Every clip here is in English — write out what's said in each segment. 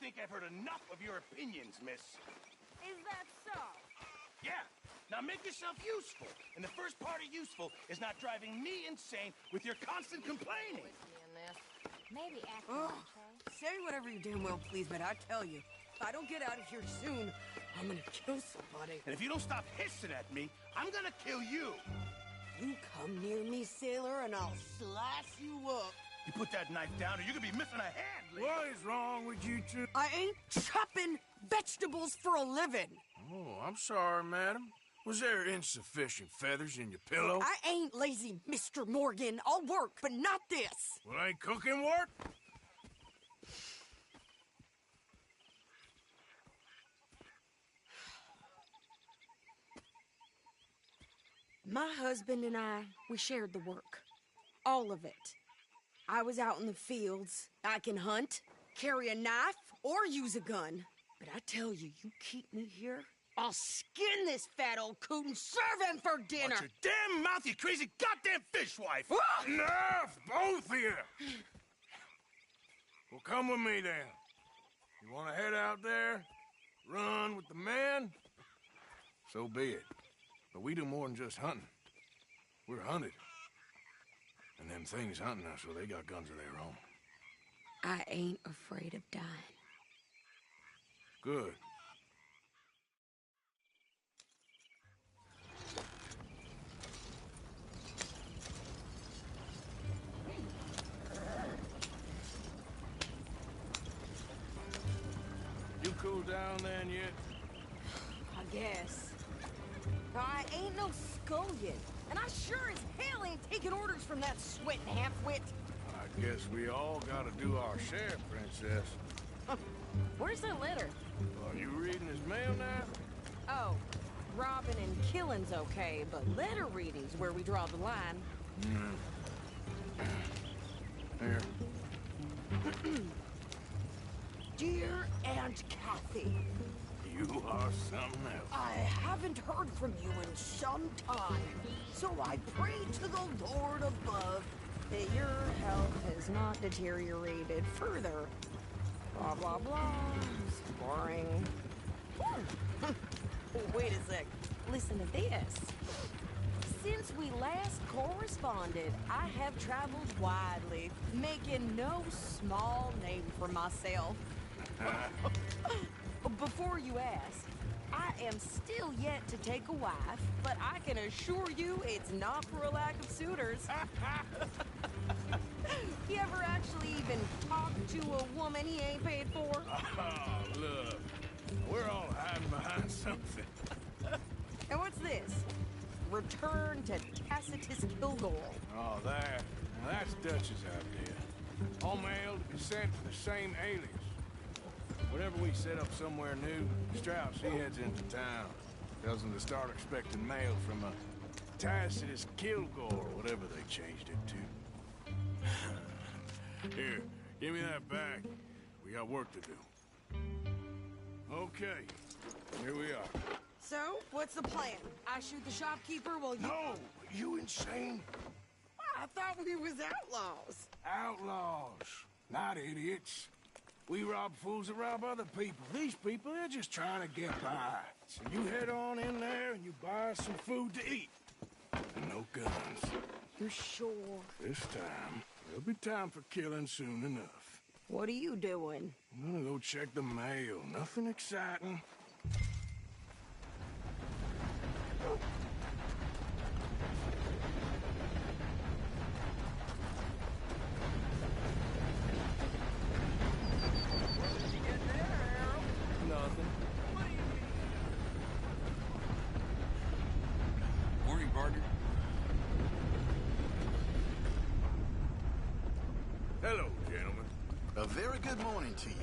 think I've heard enough of your opinions, miss. Is that so? Yeah. Now make yourself useful. And the first part of useful is not driving me insane with your constant complaining. Maybe after Oh, lunch, say whatever you damn well please, but I tell you, if I don't get out of here soon, I'm gonna kill somebody. And if you don't stop hissing at me, I'm gonna kill you. You come near me, sailor, and I'll slice you up. You put that knife down or you're gonna be missing a hand. What is wrong with you two? I ain't chopping vegetables for a living. Oh, I'm sorry, madam. Was there insufficient feathers in your pillow? I ain't lazy, Mr. Morgan. I'll work, but not this. Well, ain't cooking work? My husband and I, we shared the work. All of it. I was out in the fields. I can hunt, carry a knife, or use a gun. But I tell you, you keep me here, I'll skin this fat old coot and serve him for dinner. Watch your damn mouth, you crazy goddamn fishwife! Enough, both of you! Well, come with me, then. You want to head out there, run with the men? So be it. But we do more than just hunting. We're hunted. And them things hunting us, well, they got guns of their own. I ain't afraid of dying. Good. You cool down then yet? I guess. I ain't no scullion, and I sure as hell ain't taking orders from that sweating half-wit. I guess we all gotta do our share, Princess. Where's the letter? Are you reading his mail now? Oh, robbing and killing's okay, but letter reading's where we draw the line. Here. Dear Aunt Kathy, You are something else. I haven't heard from you in some time, so I pray to the Lord above That your health has not deteriorated further. Blah, blah, blah. It's boring. Wait a sec. Listen to this. Since we last corresponded, I have traveled widely, making no small name for myself. Before you ask, I am still yet to take a wife, but I can assure you it's not for a lack of suitors. You ever actually even talked to a woman he ain't paid for? Oh, look. We're all hiding behind something. And what's this? Return to Tacitus Kilgore. Oh, that. Now, that's Dutch's idea. All mail to be sent to the same alias. Whenever we set up somewhere new, Strauss, he heads into town. Tells them to start expecting mail from a Tacitus Kilgore, whatever they changed it to. Here, give me that back. We got work to do. Okay, here we are. So, what's the plan? I shoot the shopkeeper while you... No, you insane? I thought we was outlaws. Outlaws, not idiots. We rob fools that rob other people. These people, they're just trying to get by. So you head on in there and you buy some food to eat. And no guns. You sure? This time, there'll be time for killing soon enough. What are you doing? I'm gonna go check the mail. Nothing exciting. Nothing. Morning, partner. Hello, gentlemen. A very good morning to you.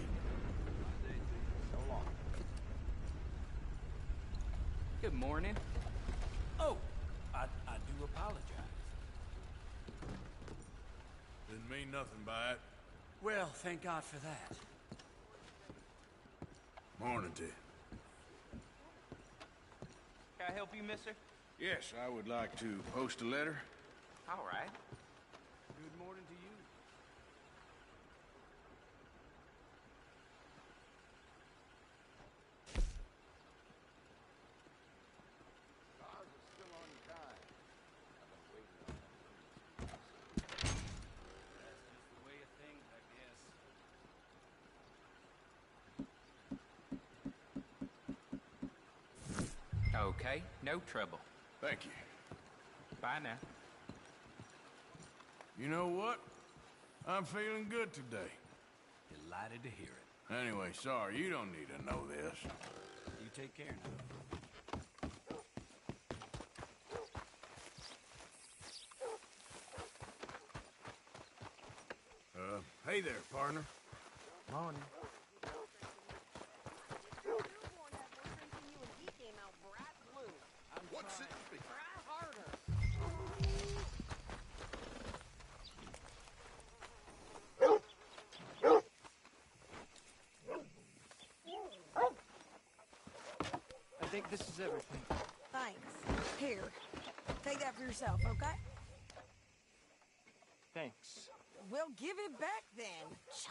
Good morning. Oh, I do apologize. Didn't mean nothing by it. Well, thank God for that. Morning to you. Can I help you, mister? Yes, I would like to post a letter. All right. Good morning to you. Okay, no trouble. Thank you. Bye now. You know what? I'm feeling good today. Delighted to hear it. Anyway, sorry, you don't need to know this. You take care now. Hey there, partner. Morning. What's it? I think this is everything. Thanks. Here, take that for yourself, okay? Thanks. Well, give it back then.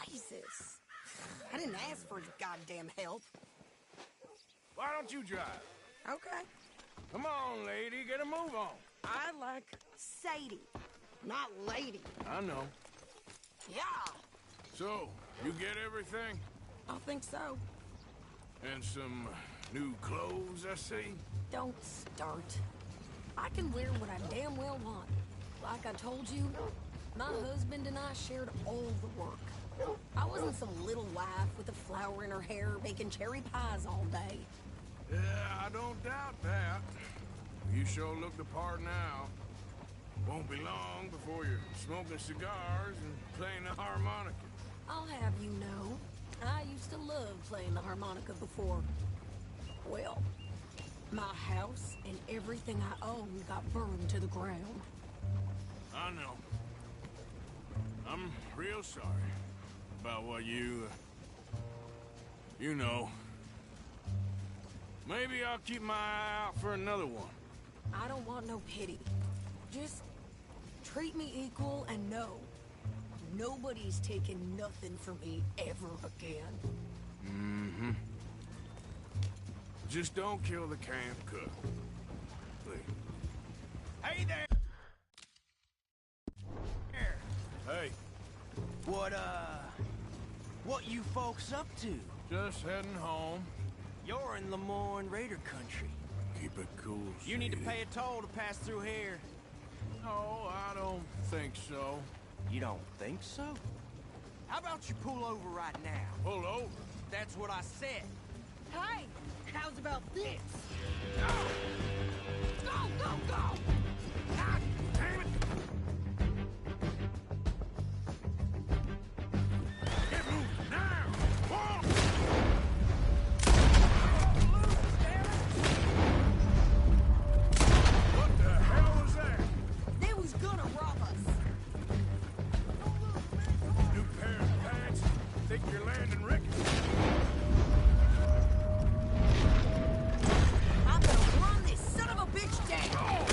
Jesus. I didn't ask for his goddamn help. Why don't you drive? Okay. Come on, lady, get a move on. I like Sadie, not lady. I know. Yeah, So, you get everything? I think so. And some new clothes, I see? Don't start. I can wear what I damn well want. Like I told you, my husband and I shared all the work. I wasn't some little wife with a flower in her hair baking cherry pies all day. Yeah, I don't doubt that. You sure look the part now. Won't be long before you're smoking cigars and playing the harmonica. I'll have you know, I used to love playing the harmonica before. Well, my house and everything I owned got burned to the ground. I know. I'm real sorry about what you know. Maybe I'll keep my eye out for another one. I don't want no pity. Just treat me equal and know nobody's taking nothing from me ever again. Mm-hmm. Just don't kill the camp cook. Please. Hey there! Hey, What you folks up to? just heading home. You're in Lemoyne Raider country. Keep it cool, You need to Sadie. pay a toll to pass through here. No, I don't think so. You don't think so? How about you pull over right now? Pull over. That's what I said. Hey, how's about this? Go, go, go! God damn it! Get moving now! Whoa! What the hell was that? They was gonna rob us. New pair of pants? Think you're landing Rick? I'm gonna run this son of a bitch down.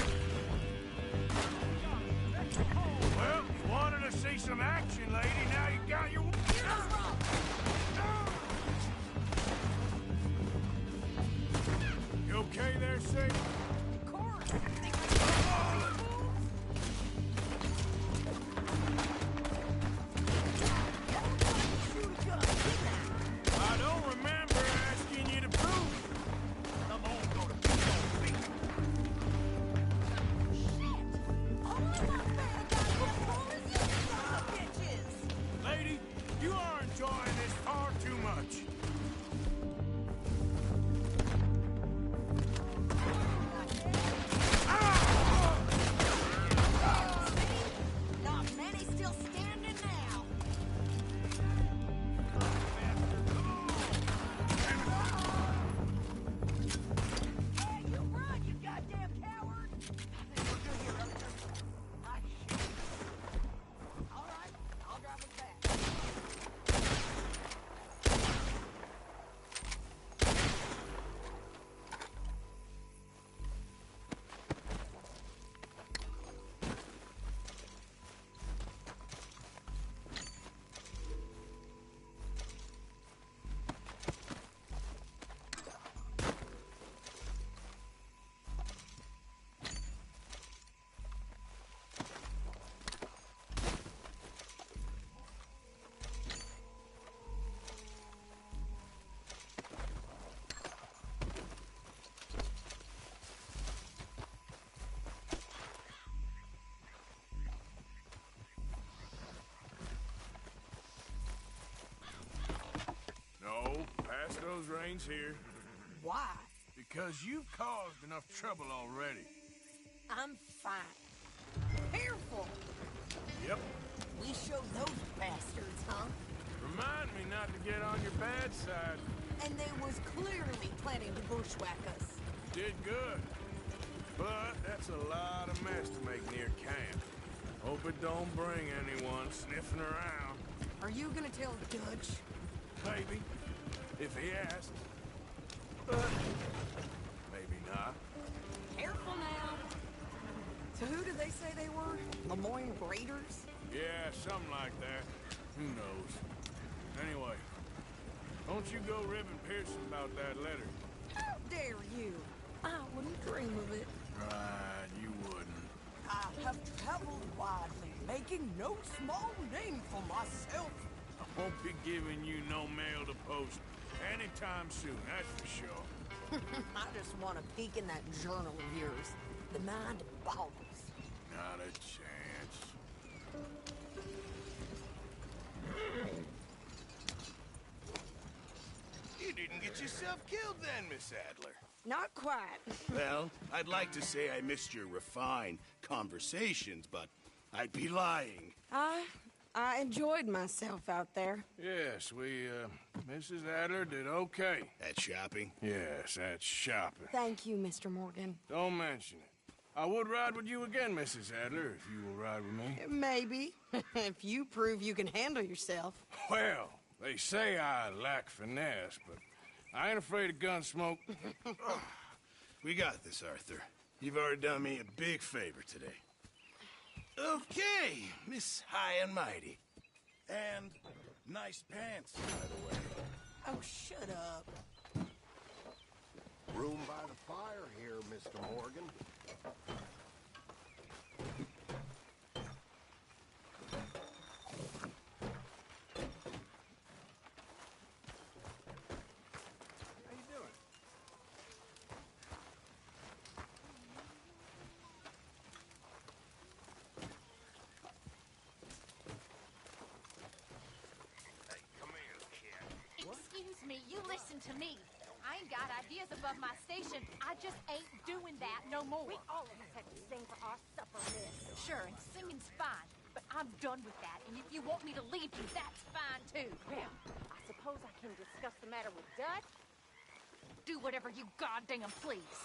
Cast those reins here. Why? Because you've caused enough trouble already. I'm fine. Careful! Yep. We showed those bastards, huh? Remind me not to get on your bad side. And they was clearly planning to bushwhack us. Did good. But that's a lot of mess to make near camp. Hope it don't bring anyone sniffing around. Are you gonna tell Dutch? Maybe. If he asks. But maybe not. Careful now. So who did they say they were? Lemoyne Raiders? Yeah, something like that. Who knows? Anyway, don't you go ribbing Pearson about that letter. How dare you? I wouldn't dream of it. Right, you wouldn't. I have traveled widely, making no small name for myself. I won't be giving you no mail to post anytime soon, that's for sure. I just want to peek in that journal of yours. The mind boggles. Not a chance. You didn't get yourself killed then, Miss Adler. Not quite. Well, I'd like to say I missed your refined conversations, but I'd be lying. I enjoyed myself out there. Yes, Mrs. Adler did okay. At shopping? Yes, that's shopping. Thank you, Mr. Morgan. Don't mention it. I would ride with you again, Mrs. Adler, if you will ride with me. Maybe. If you prove you can handle yourself. Well, they say I lack finesse, but I ain't afraid of gun smoke. We got this, Arthur. You've already done me a big favor today. Okay, Miss High and Mighty. And nice pants, by the way. Oh, shut up. Room by the fire here, Mr. Morgan. How you doing? Hey, come here, kid. Excuse me, you listen to me. I ain't got ideas above my station. I just ain't doing that no more. We all of us have to sing for our supper, miss. Sure, and singing's fine, but I'm done with that. And if you want me to leave you, that's fine too. Well, I suppose I can discuss the matter with Dutch. Do whatever you goddamn please.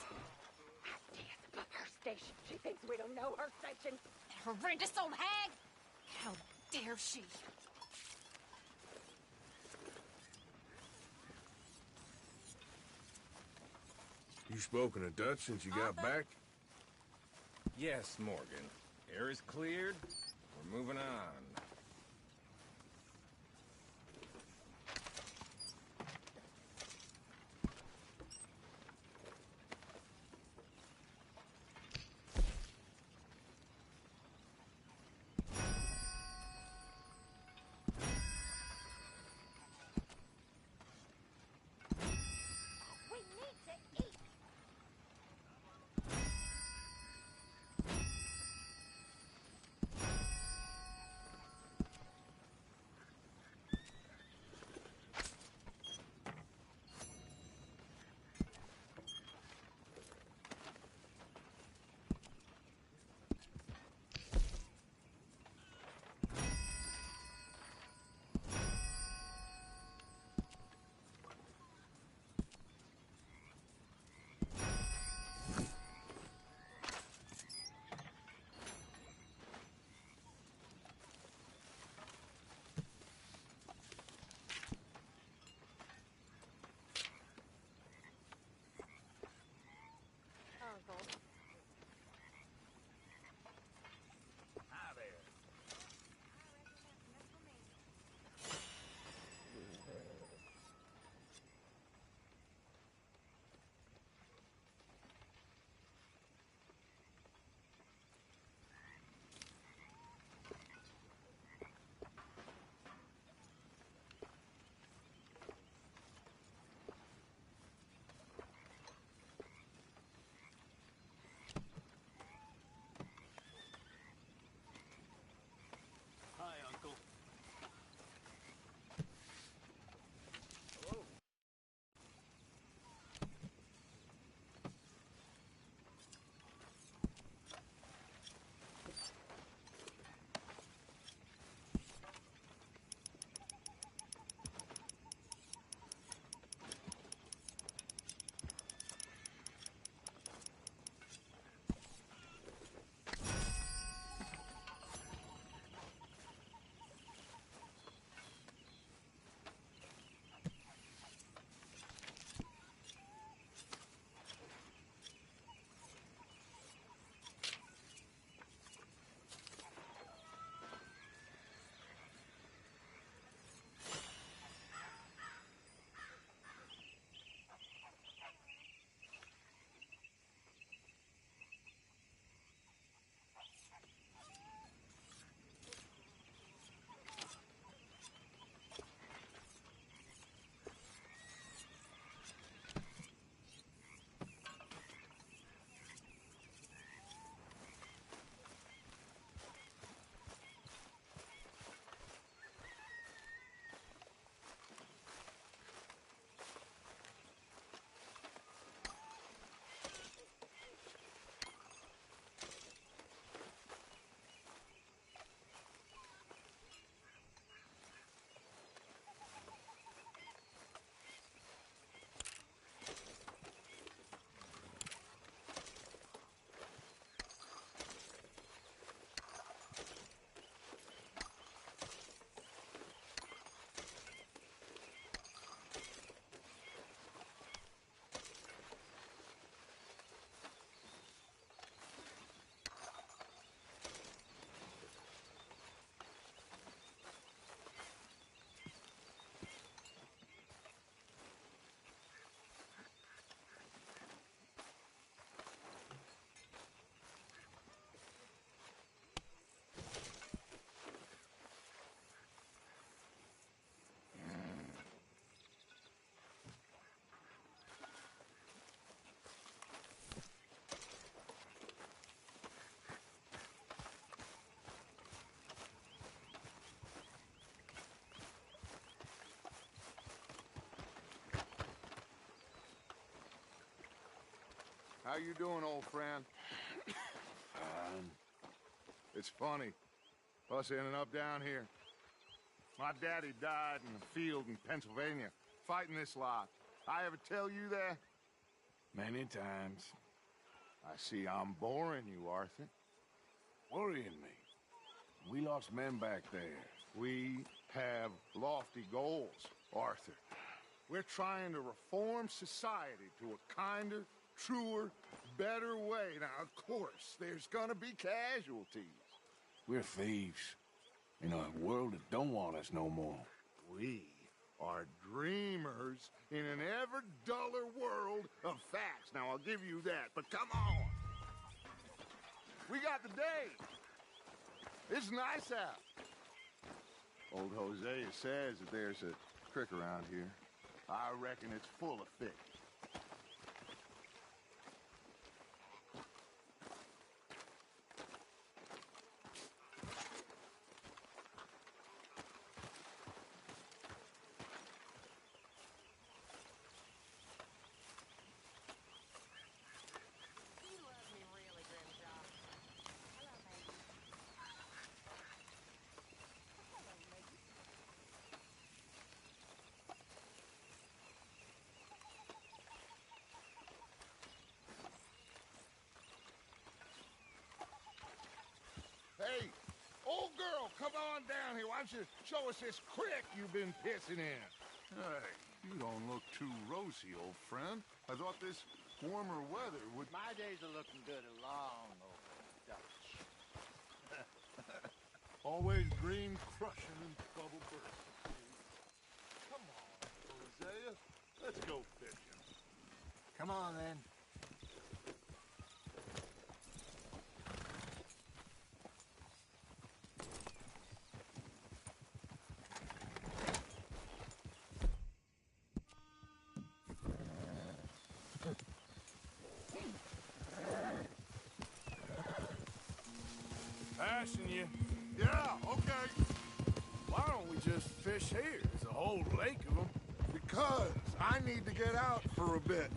Ideas above her station. She thinks we don't know her section. Horrendous old hag! How dare she? You spoken to Dutch since you got back? Yes, Morgan. Air is cleared. We're moving on. We need to eat. How you doing, old friend? It's funny, us ending up down here. My daddy died in the field in Pennsylvania, fighting this lot. I ever tell you that? Many times. I see I'm boring you, Arthur. Worrying me. We lost men back there. We have lofty goals, Arthur. We're trying to reform society to a kinder, truer, better way. Now, of course, there's gonna be casualties. We're thieves. In a world that don't want us no more. We are dreamers in an ever duller world of facts. Now, I'll give you that, but come on. We got the day. It's nice out. Old Hosea says that there's a creek around here. I reckon it's full of fish. Hey, old girl, come on down here. Why don't you show us this creek you've been pissing in? Hey, you don't look too rosy, old friend. I thought this warmer weather would... My days are looking good along over Dutch. Always green crushing and bubble bursting. Come on, Hosea. Let's go fishing. Come on, then. Passing you. Yeah, okay. Why don't we just fish here? There's a whole lake of them. Because I need to get out for a bit.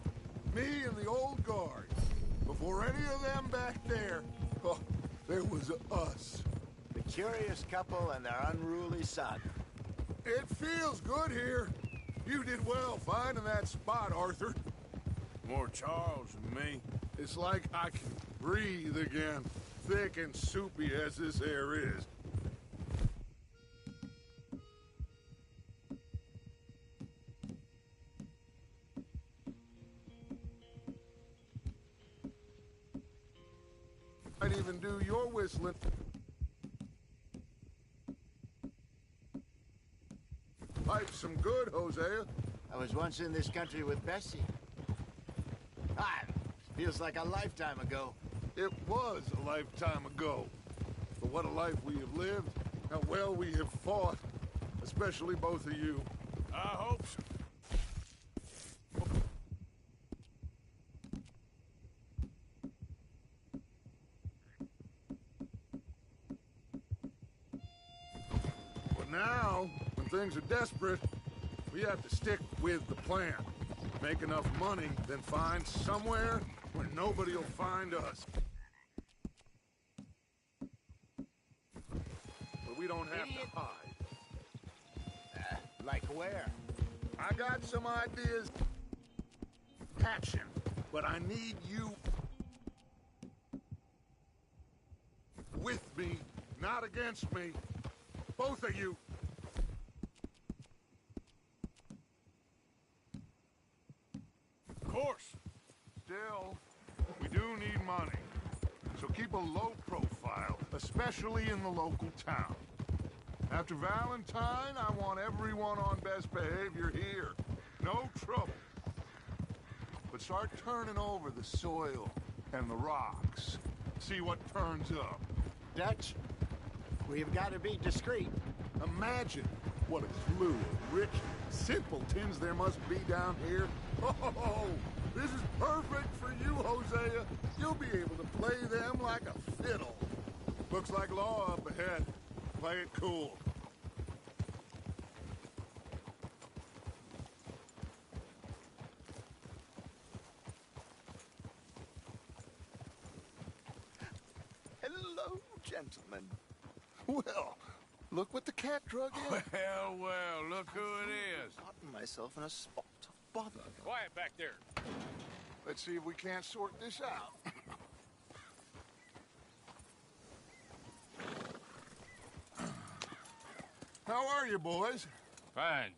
Me and the old guard. Before any of them back there, oh, there was us. The curious couple and their unruly son. It feels good here. You did well finding that spot, Arthur. More Charles than me. It's like I can breathe again, thick and soupy as this air is. Might even do your whistling. Pipe's some good, Hosea. I was once in this country with Bessie. Feels like a lifetime ago. It was a lifetime ago. But what a life we have lived, how well we have fought. Especially both of you. I hope so. But now, when things are desperate, we have to stick with the plan. Make enough money, then find somewhere where nobody will find us. Where we don't have to hide. Like where? I got some ideas. Action, but I need you with me, not against me. Both of you. Of course. Still, we do need money. So keep a low profile, especially in the local town. After Valentine, I want everyone on best behavior here. No trouble. But start turning over the soil and the rocks. See what turns up. Dutch, we've got to be discreet. Imagine what a slew of rich simpletons there must be down here. Oh, this is perfect for you, Hosea. You'll be able to play them like a fiddle. Looks like law up ahead. Play it cool. gentlemen. Well, look what the cat drug in. Well, look who it is. Gotten myself in a spot of bother. Quiet back there. Let's see if we can't sort this out. How are you, boys? Fine.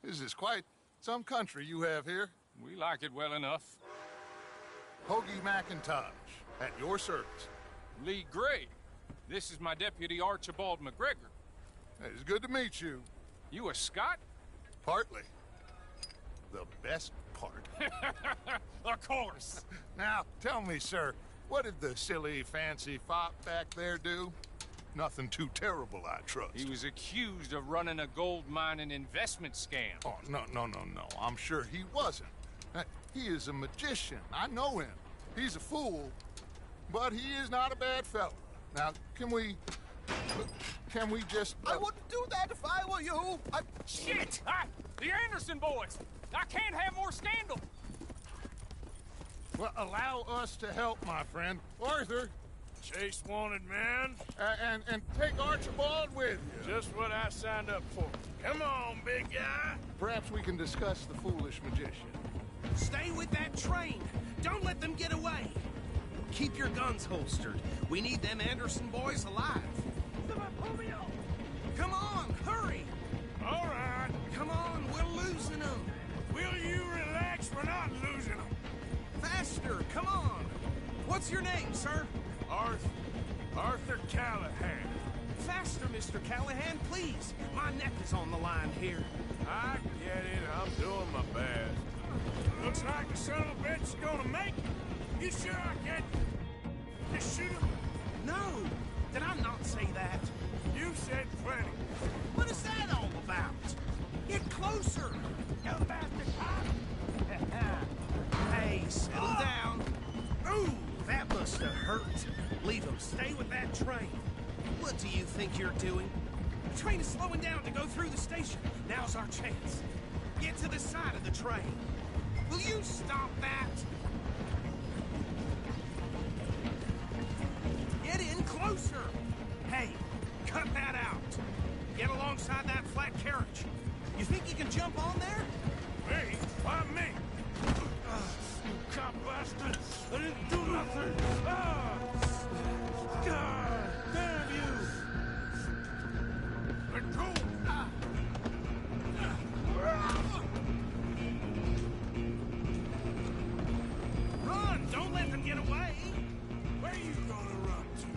This is quite some country you have here. We like it well enough. Hoagie McIntosh, at your service. Lee Gray. This is my deputy, Archibald McGregor. It's good to meet you. You a Scot? Partly. The best part. Of course. Now, tell me, sir, what did the silly, fancy fop back there do? Nothing too terrible, I trust. He was accused of running a gold mining investment scam. Oh, no. I'm sure he wasn't. He is a magician. I know him. He's a fool, but he is not a bad fellow. Now, can we just... I wouldn't do that if I were you. Shit! The Anderson boys! I can't have more scandal! Well, allow us to help, my friend. Arthur! Chase wanted man. And take Archibald with you. Just what I signed up for. Come on, big guy. Perhaps we can discuss the foolish magician. Stay with that train. Don't let them get away. Keep your guns holstered. We need them Anderson boys alive. Come on, hurry. All right. Come on, we're losing them. Will you relax? We're not losing them. Faster, come on. What's your name, sir? Arthur Callahan. Faster, Mr. Callahan, please. My neck is on the line here. I get it. I'm doing my best. Looks like the son of a bitch is gonna make it. You sure I get... Just shoot him. No, did I not say that? You said plenty. What is that all about? Get closer. You bastard cop. Hey, settle down. Ooh, that must have hurt. Leave him. Stay with that train. What do you think you're doing? The train is slowing down to go through the station. Now's our chance. Get to the side of the train. Will you stop that? Get in closer. Hey, cut that out. Get alongside that flat carriage. You think you can jump on there? Me? Why me? You cop bastard! I didn't do nothing! God damn you! Let go! Run! Don't let them get away! Where you gonna run to?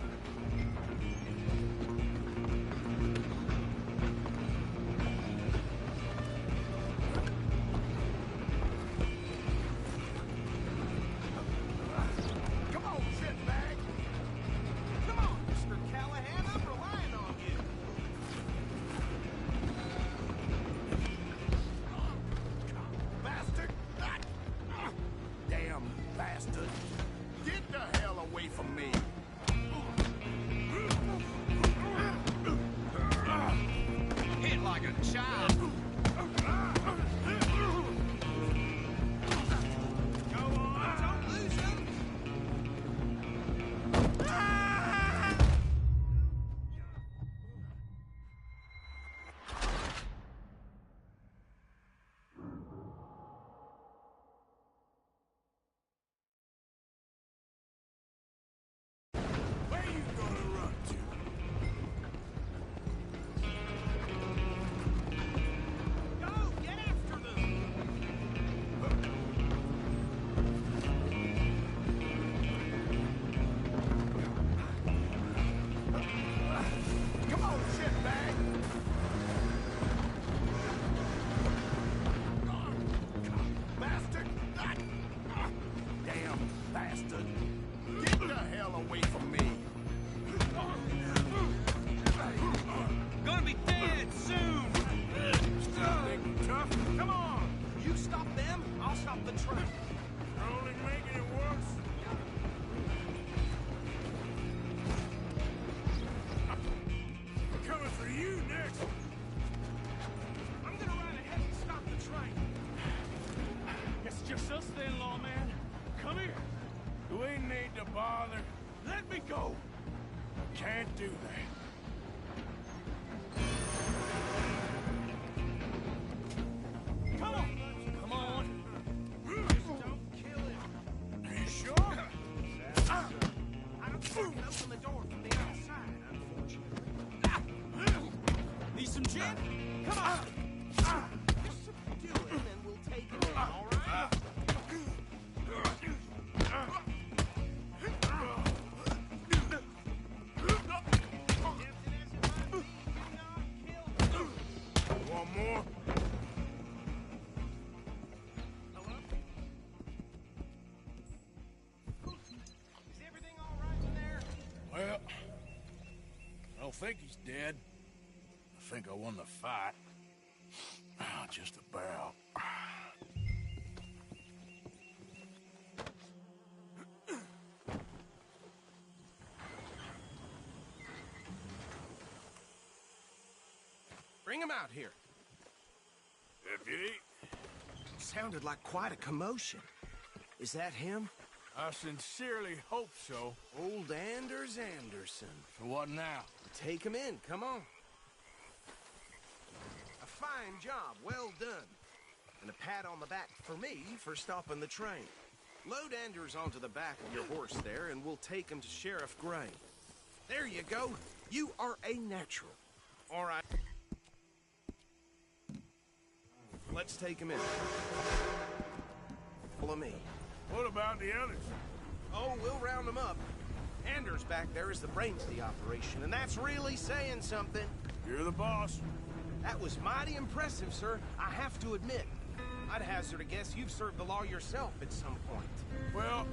Come on, shitbag! Come on, Mr. Callahan, I'm relying on you! Bastard! Damn bastard! Get the hell away from me! Hit like a child! Go on, don't lose him! Where you gonna run to? Go, get after them! Come on, shitbag! Bastard! Damn bastard! Get the hell away from me! Gonna be dead soon! Still think tough? Come on! You stop them, I'll stop the train. You're only making it worse. We're coming for you next. I'm gonna ride ahead and stop the train. Guess it's just us then, lawman. Come here. Do we need to bother? Let me go! Can't do that. Come on! Come on! Just don't kill him. Are you sure? I don't think I can open the door from the outside, unfortunately. Need some gin? Come on! Just subdue him and we'll take him in, all right? One more? Hello? Is everything all right in there? Well, I don't think he's dead. I think I won the fight. Just about. Bring him out here. Deputy, Sounded like quite a commotion. Is that him? I sincerely hope so. Old Anders Anderson. So what now? Take him in, come on. A fine job, well done. And a pat on the back for me for stopping the train. Load Anders onto the back of your horse there, and we'll take him to Sheriff Gray. There you go. You are a natural. All right. Let's take him in. Follow me. What about the others? Oh, we'll round them up. Anders back there is the brains of the operation, and that's really saying something. You're the boss. That was mighty impressive, sir. I have to admit. I'd hazard a guess you've served the law yourself at some point. Well,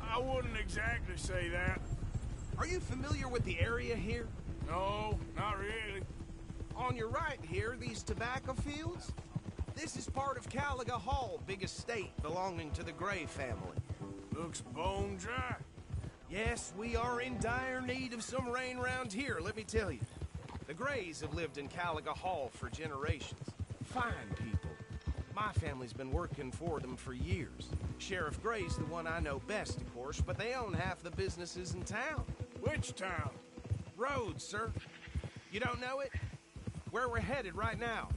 I wouldn't exactly say that. Are you familiar with the area here? No, not really. On your right here, these tobacco fields? This is part of Caliga Hall, big estate belonging to the Gray family. Looks bone dry. Yes, we are in dire need of some rain round here, let me tell you. The Grays have lived in Caliga Hall for generations. Fine people. My family's been working for them for years. Sheriff Gray's the one I know best, of course, but they own half the businesses in town. Which town? Rhodes, sir. You don't know it? Where we're headed right now.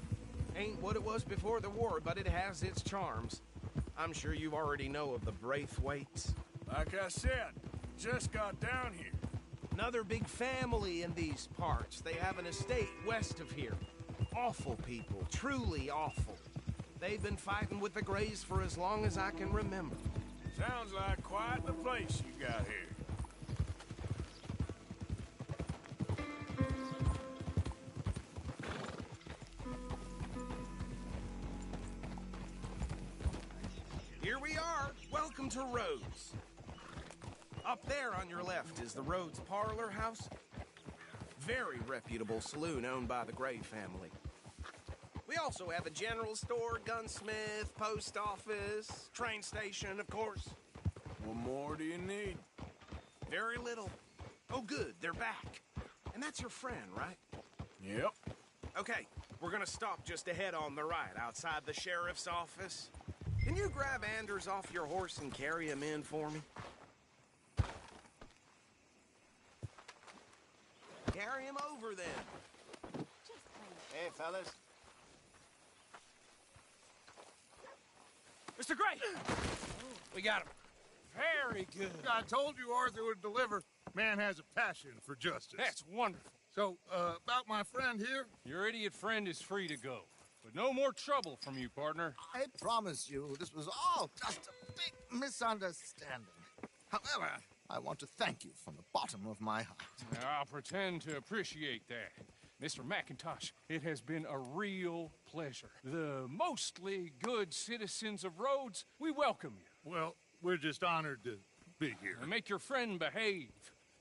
Ain't what it was before the war, but it has its charms. I'm sure you already know of the Braithwaites. Like I said, just got down here. Another big family in these parts. They have an estate west of here. Awful people, truly awful. They've been fighting with the Grays for as long as I can remember. Sounds like quite the place you got here. Here we are. Welcome to Rhodes. Up there on your left is the Rhodes Parlor House. Very reputable saloon owned by the Gray family. We also have a general store, gunsmith, post office, train station, of course. What more do you need? Very little. Oh, good, they're back. And that's your friend, right? Yep. Okay, we're gonna stop just ahead on the right, outside the sheriff's office. Can you grab Anders off your horse and carry him in for me? Carry him over, then. Hey, fellas. Mr. Gray! We got him. Very good. I told you Arthur would deliver. Man has a passion for justice. That's wonderful. So, about my friend here? Your idiot friend is free to go. But no more trouble from you, partner. I promise you, this was all just a big misunderstanding. However, I want to thank you from the bottom of my heart. Now, I'll pretend to appreciate that. Mr. McIntosh, it has been a real pleasure. The mostly good citizens of Rhodes, we welcome you. Well, we're just honored to be here. And make your friend behave.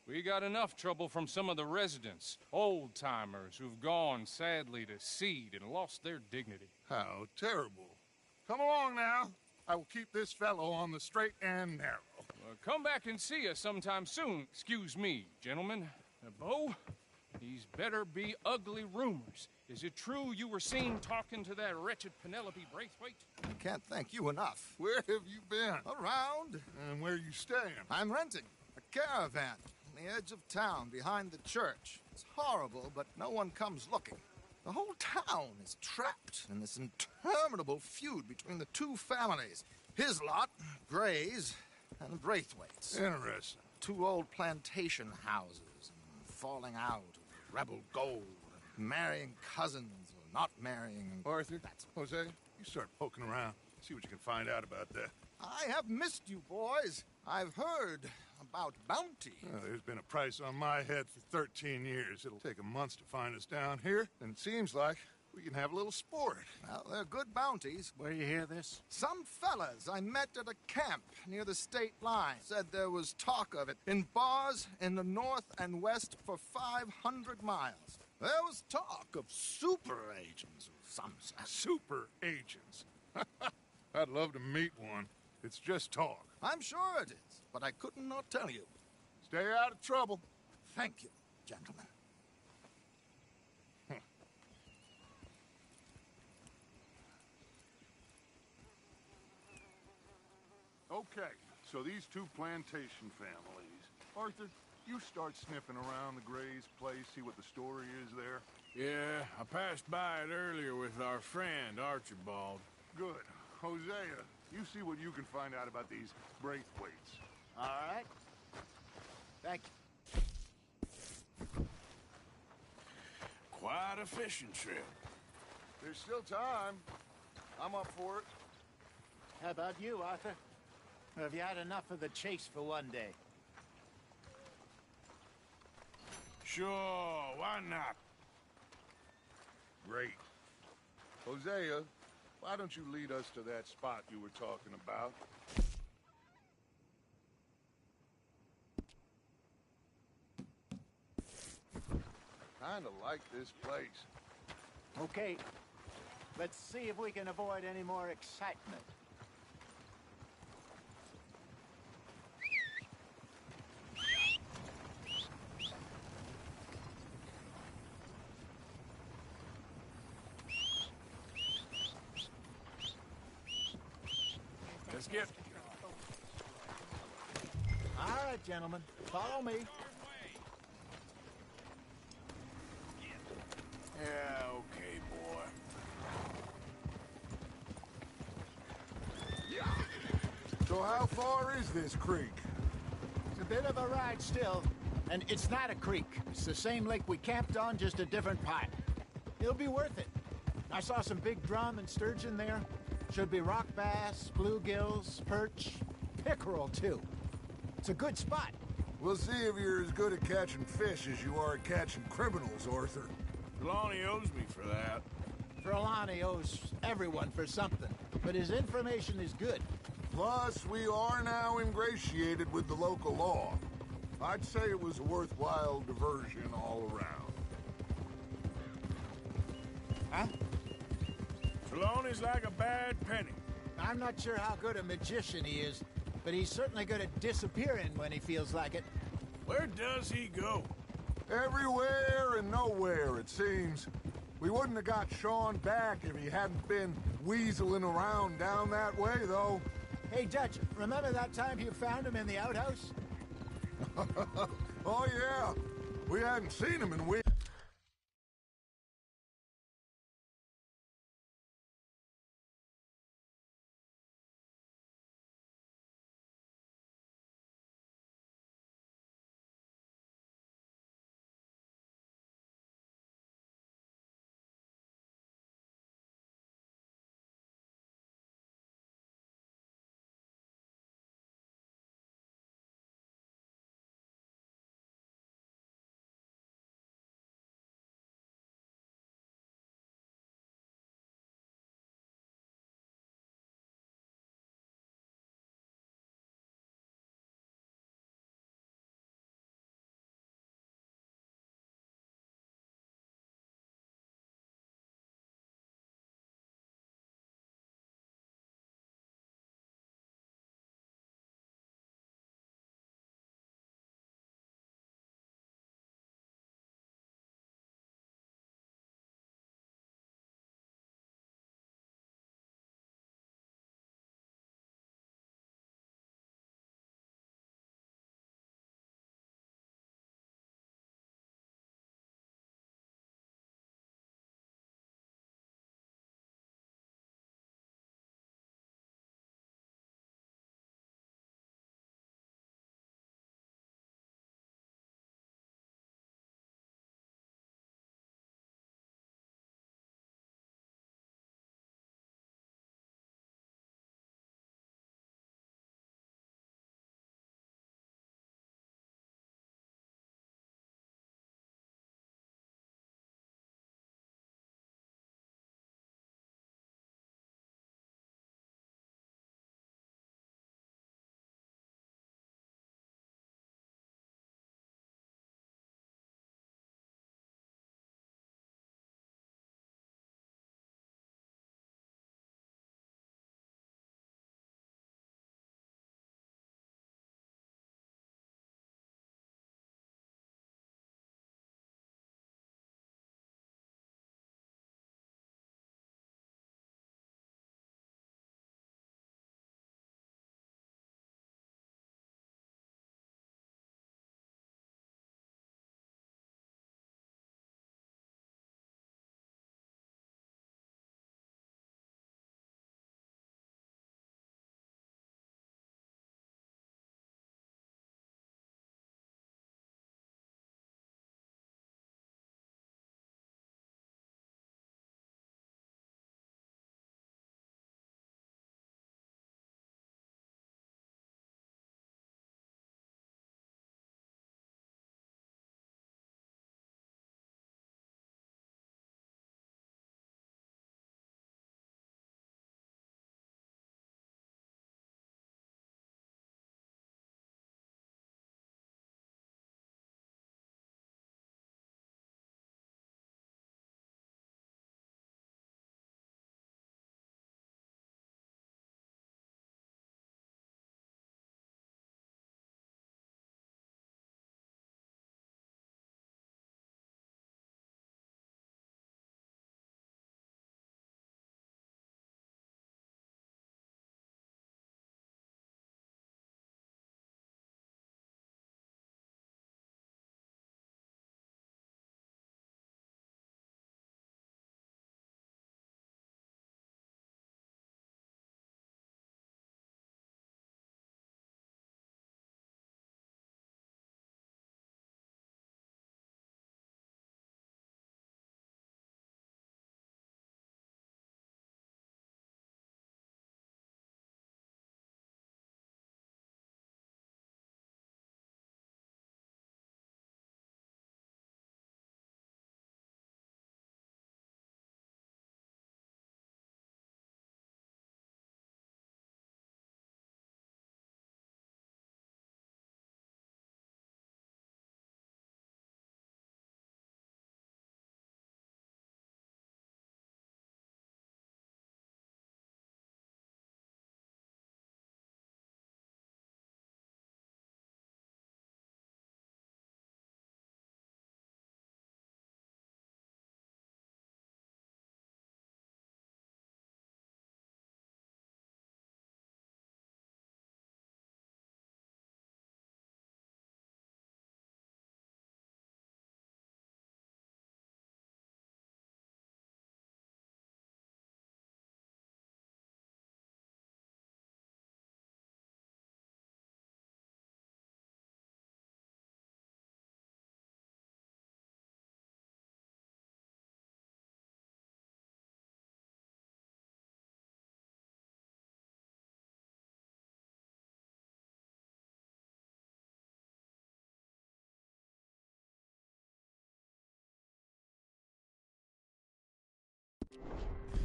We got enough trouble from some of the residents, old-timers who've gone, sadly, to seed and lost their dignity. How terrible. Come along now. I will keep this fellow on the straight and narrow. Come back and see us sometime soon. Excuse me, gentlemen. Bo, these better be ugly rumors. Is it true you were seen talking to that wretched Penelope Braithwaite? I can't thank you enough. Where have you been? Around. And where you staying? I'm renting a caravan. on the edge of town behind the church. It's horrible, but no one comes looking. The whole town is trapped in this interminable feud between the two families. His lot, Gray's, and Braithwaite's. Interesting. Two old plantation houses, and falling out of rebel gold, and marrying cousins or not marrying. Arthur, Jose, you start poking around. See what you can find out about that. I have missed you, boys. I've heard about bounty. There's been a price on my head for 13 years. It'll take a month to find us down here, and it seems like we can have a little sport. Well, they're good bounties. Where you hear this? Some fellas I met at a camp near the state line said there was talk of it in bars in the north and west for 500 miles. There was talk of super agents of some sort. Super agents. I'd love to meet one. It's just talk. I'm sure it is, but I couldn't not tell you. Stay out of trouble. Thank you, gentlemen. Okay, so these two plantation families. Arthur, you start sniffing around the Gray's place, see what the story is there. Yeah, I passed by it earlier with our friend, Archibald. Good. Hosea, you see what you can find out about these Braithwaites. All right. Thank you. Quite a fishing trip. There's still time. I'm up for it. How about you, Arthur? Have you had enough of the chase for one day? Sure, why not? Great. Hosea, why don't you lead us to that spot you were talking about? Kinda like this place. Okay. Let's see if we can avoid any more excitement. Let's get... All right, gentlemen. Follow me. Yeah, okay, boy. So how far is this creek? It's a bit of a ride still, and it's not a creek. It's the same lake we camped on, just a different pipe. It'll be worth it. I saw some big drum and sturgeon there. Should be rock bass, bluegills, perch, pickerel, too. It's a good spot. We'll see if you're as good at catching fish as you are at catching criminals, Arthur. Trelawney owes me for that. Trelawney owes everyone for something, but his information is good. Plus, we are now ingratiated with the local law. I'd say it was a worthwhile diversion all around. Huh? Trelawney's like a bad penny. I'm not sure how good a magician he is, but he's certainly good at disappearing when he feels like it. Where does he go? Everywhere and nowhere, it seems. We wouldn't have got Sean back if he hadn't been weaseling around down that way, though. Hey, Dutch, remember that time you found him in the outhouse? Oh, yeah. We hadn't seen him in weeks.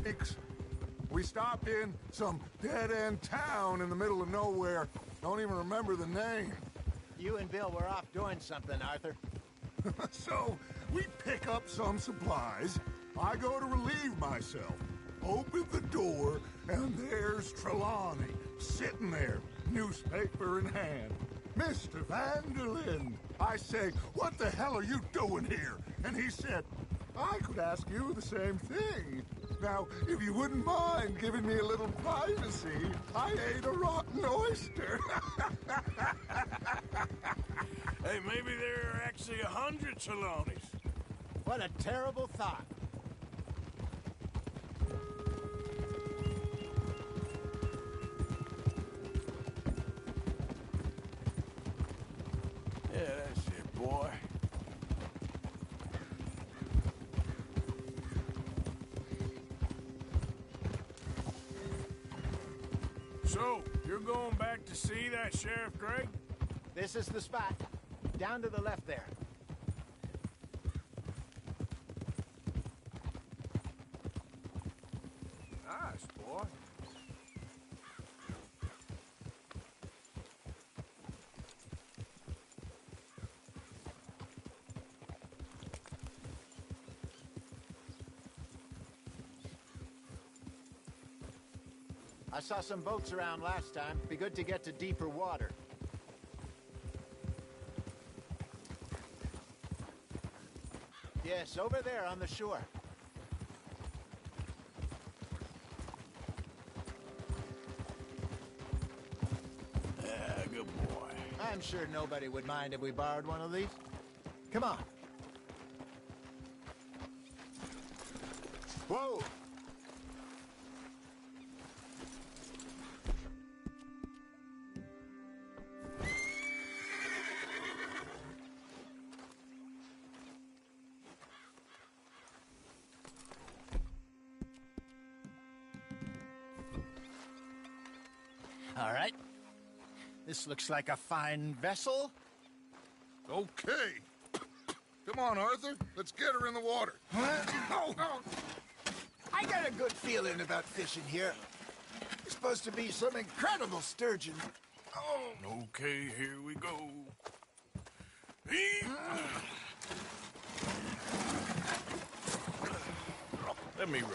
lakes. We stopped in some dead-end town in the middle of nowhere. Don't even remember the name. You and Bill were off doing something, Arthur. So, we pick up some supplies. I go to relieve myself. Open the door, and there's Trelawney, sitting there, newspaper in hand. Mr. Vanderlyn. I say, what the hell are you doing here? And he said, I could ask you the same thing. Now, if you wouldn't mind giving me a little privacy, I ate a rotten oyster. Hey, maybe there are actually 100 Trelawneys. What a terrible thought. Yeah, that's it, boy. So, you're going back to see that Sheriff Gregg? This is the spot. Down to the left there. Nice, boy. I saw some boats around last time. Be good to get to deeper water. Yes, over there on the shore. Yeah, good boy. I'm sure nobody would mind if we borrowed one of these. Come on. Whoa! All right. This looks like a fine vessel. Okay. Come on, Arthur. Let's get her in the water. Oh, I got a good feeling about fishing here. It's supposed to be some incredible sturgeon. Oh, okay, here we go. Let me row.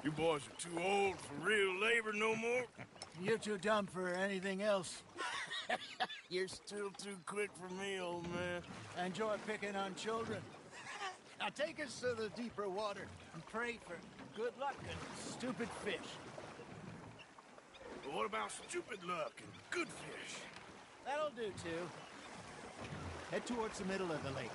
You boys are too old for real labor no more. You're too dumb for anything else. You're still too quick for me, old man. Enjoy picking on children. Now take us to the deeper water and pray for good luck and stupid fish. But what about stupid luck and good fish? That'll do, too. Head towards the middle of the lake.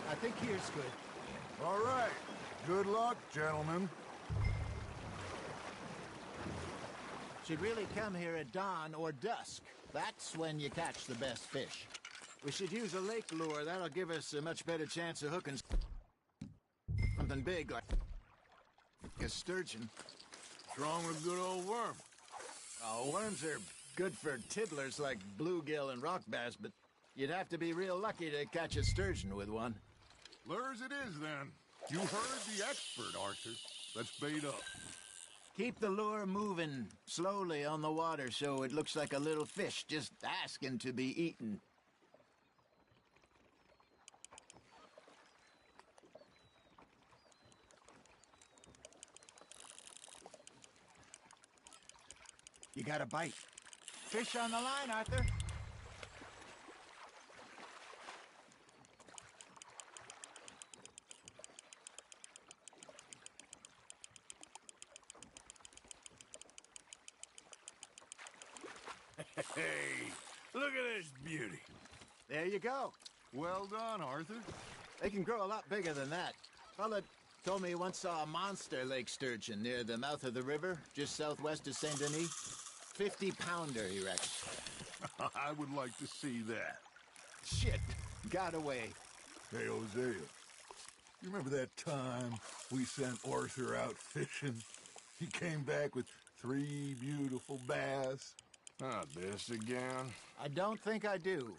I think here's good. All right. Good luck, gentlemen. Should really come here at dawn or dusk. That's when you catch the best fish. We should use a lake lure. That'll give us a much better chance of hooking something big like a sturgeon. What's wrong with a good old worm? Oh, worms are good for tiddlers like bluegill and rock bass, but you'd have to be real lucky to catch a sturgeon with one. Lures it is, then. You heard the expert, Arthur. Let's bait up. Keep the lure moving slowly on the water so it looks like a little fish just asking to be eaten. You got a bite. Fish on the line, Arthur. Hey, look at this beauty. There you go. Well done, Arthur. They can grow a lot bigger than that. Fella told me he once saw a monster lake sturgeon near the mouth of the river, just southwest of Saint Denis. 50-pounder, he reckons. I would like to see that. Shit, got away. Hey, Hosea, you remember that time we sent Arthur out fishing? He came back with 3 beautiful bass. Not this again. I don't think I do.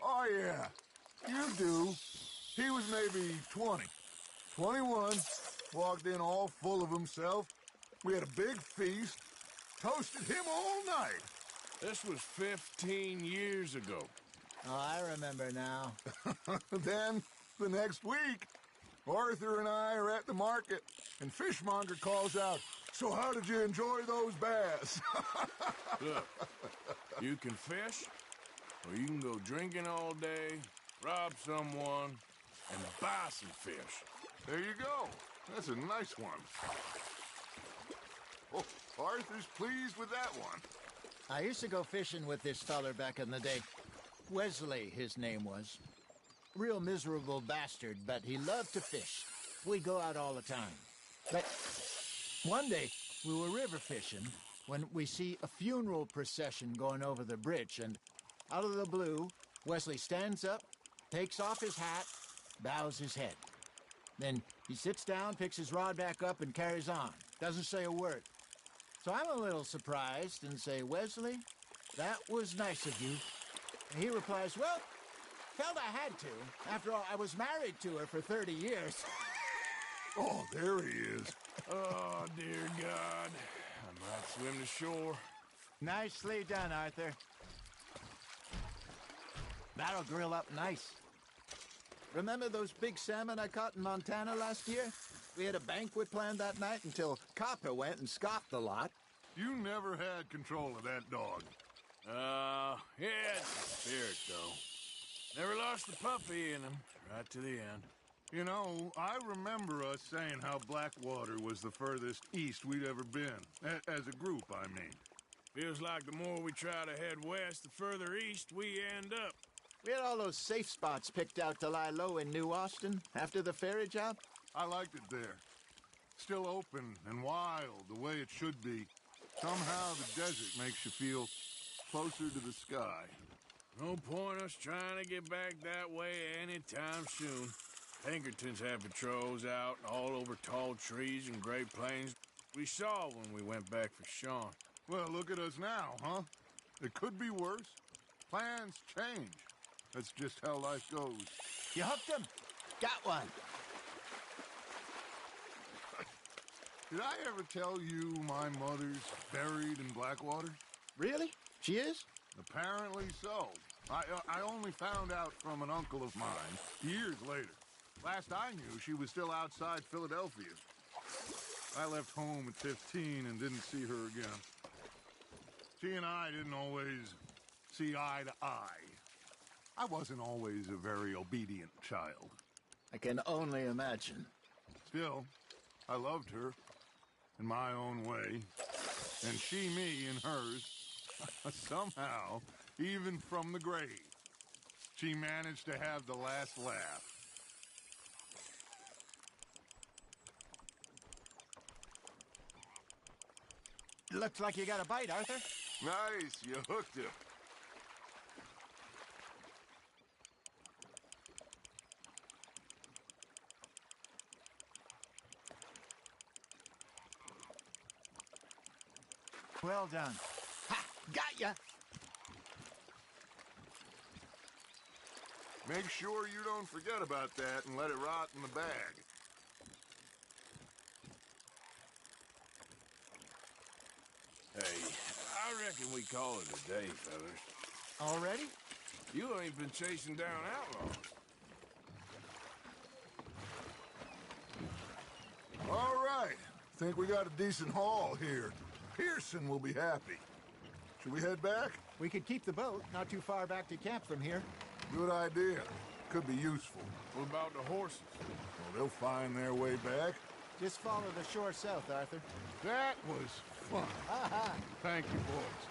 Oh, yeah, you do. He was maybe 20, 21, walked in all full of himself. We had a big feast, toasted him all night. This was 15 years ago. Oh, I remember now. Then, the next week, Arthur and I are at the market, and Fishmonger calls out, "So how did you enjoy those bass?" Look, you can fish, or you can go drinking all day, rob someone, and buy some fish. There you go. That's a nice one. Oh, Arthur's pleased with that one. I used to go fishing with this feller back in the day. Wesley, his name was. Real miserable bastard, but he loved to fish. We'd go out all the time. But one day, we were river fishing when we see a funeral procession going over the bridge, and out of the blue, Wesley stands up, takes off his hat, bows his head. Then he sits down, picks his rod back up, and carries on. Doesn't say a word. So I'm a little surprised and say, "Wesley, that was nice of you." And he replies, "Well, felt I had to. After all, I was married to her for 30 years. Oh, there he is. Oh, dear God. I might swim to shore. Nicely done, Arthur. That'll grill up nice. Remember those big salmon I caught in Montana last year? We had a banquet planned that night until Copper went and scoffed the lot. You never had control of that dog. Yeah, it's a spirit, though. Never lost the puppy in him, right to the end. You know, I remember us saying how Blackwater was the furthest east we'd ever been. As a group, I mean. Feels like the more we try to head west, the further east we end up. We had all those safe spots picked out to lie low in New Austin after the ferry job. I liked it there. Still open and wild, the way it should be. Somehow the desert makes you feel closer to the sky. No point us trying to get back that way anytime soon. Pinkertons have patrols out all over tall trees and Great Plains. We saw when we went back for Sean. Well, look at us now, huh? It could be worse. Plans change. That's just how life goes. You hooked him? Got one. Did I ever tell you my mother's buried in Blackwater? Really? She is? Apparently so. I only found out from an uncle of mine years later. Last I knew, she was still outside Philadelphia. I left home at 15 and didn't see her again. She and I didn't always see eye to eye. I wasn't always a very obedient child. I can only imagine. Still, I loved her in my own way, and she me in hers. Somehow, even from the grave, she managed to have the last laugh. Looks like you got a bite, Arthur. Nice, you hooked him. Well done. Ha! Got ya! Make sure you don't forget about that and let it rot in the bag. Hey, I reckon we call it a day, fellas. Already? You ain't been chasing down outlaws. All right. Think we got a decent haul here. Pearson will be happy. Should we head back? We could keep the boat not too far back to camp from here. Good idea. Could be useful. What about the horses? Well, they'll find their way back. Just follow the shore south, Arthur. That was fun. Thank you, boys.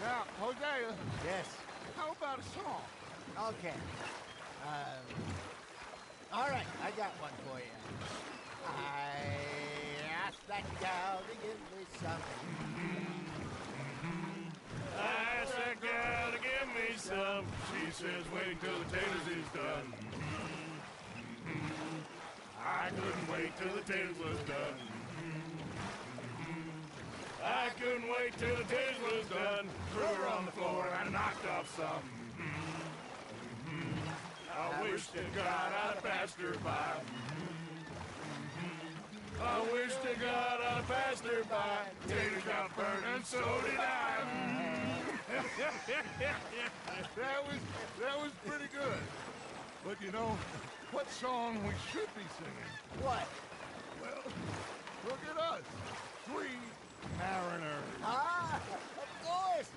Now, Hosea. Yes. How about a song? Okay. All right, I got one for you. I asked that gal to give me something. I asked that gal to give me some. She says, wait till the taters is done. I couldn't wait till the taters was done. I couldn't wait till the taste was done. Threw her on the floor and knocked off some. I wish to God I'd passed her by. I wish to God I'd passed her by. Tater got burned and so did I. that was pretty good. But you know, what song we should be singing? What? Well, look at us. 3 mariners. Ah, of course.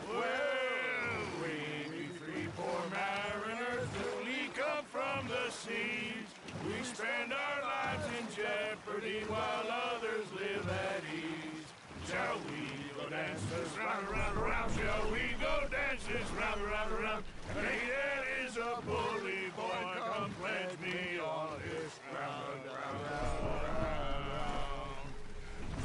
Well, we be 3 poor mariners newly come from the seas. We spend our lives in jeopardy while others live at ease. Shall we go dance this round, around, around? Shall we go dance this round, around, around? Hey, that is a bully boy. Come pledge me on this round, round, round.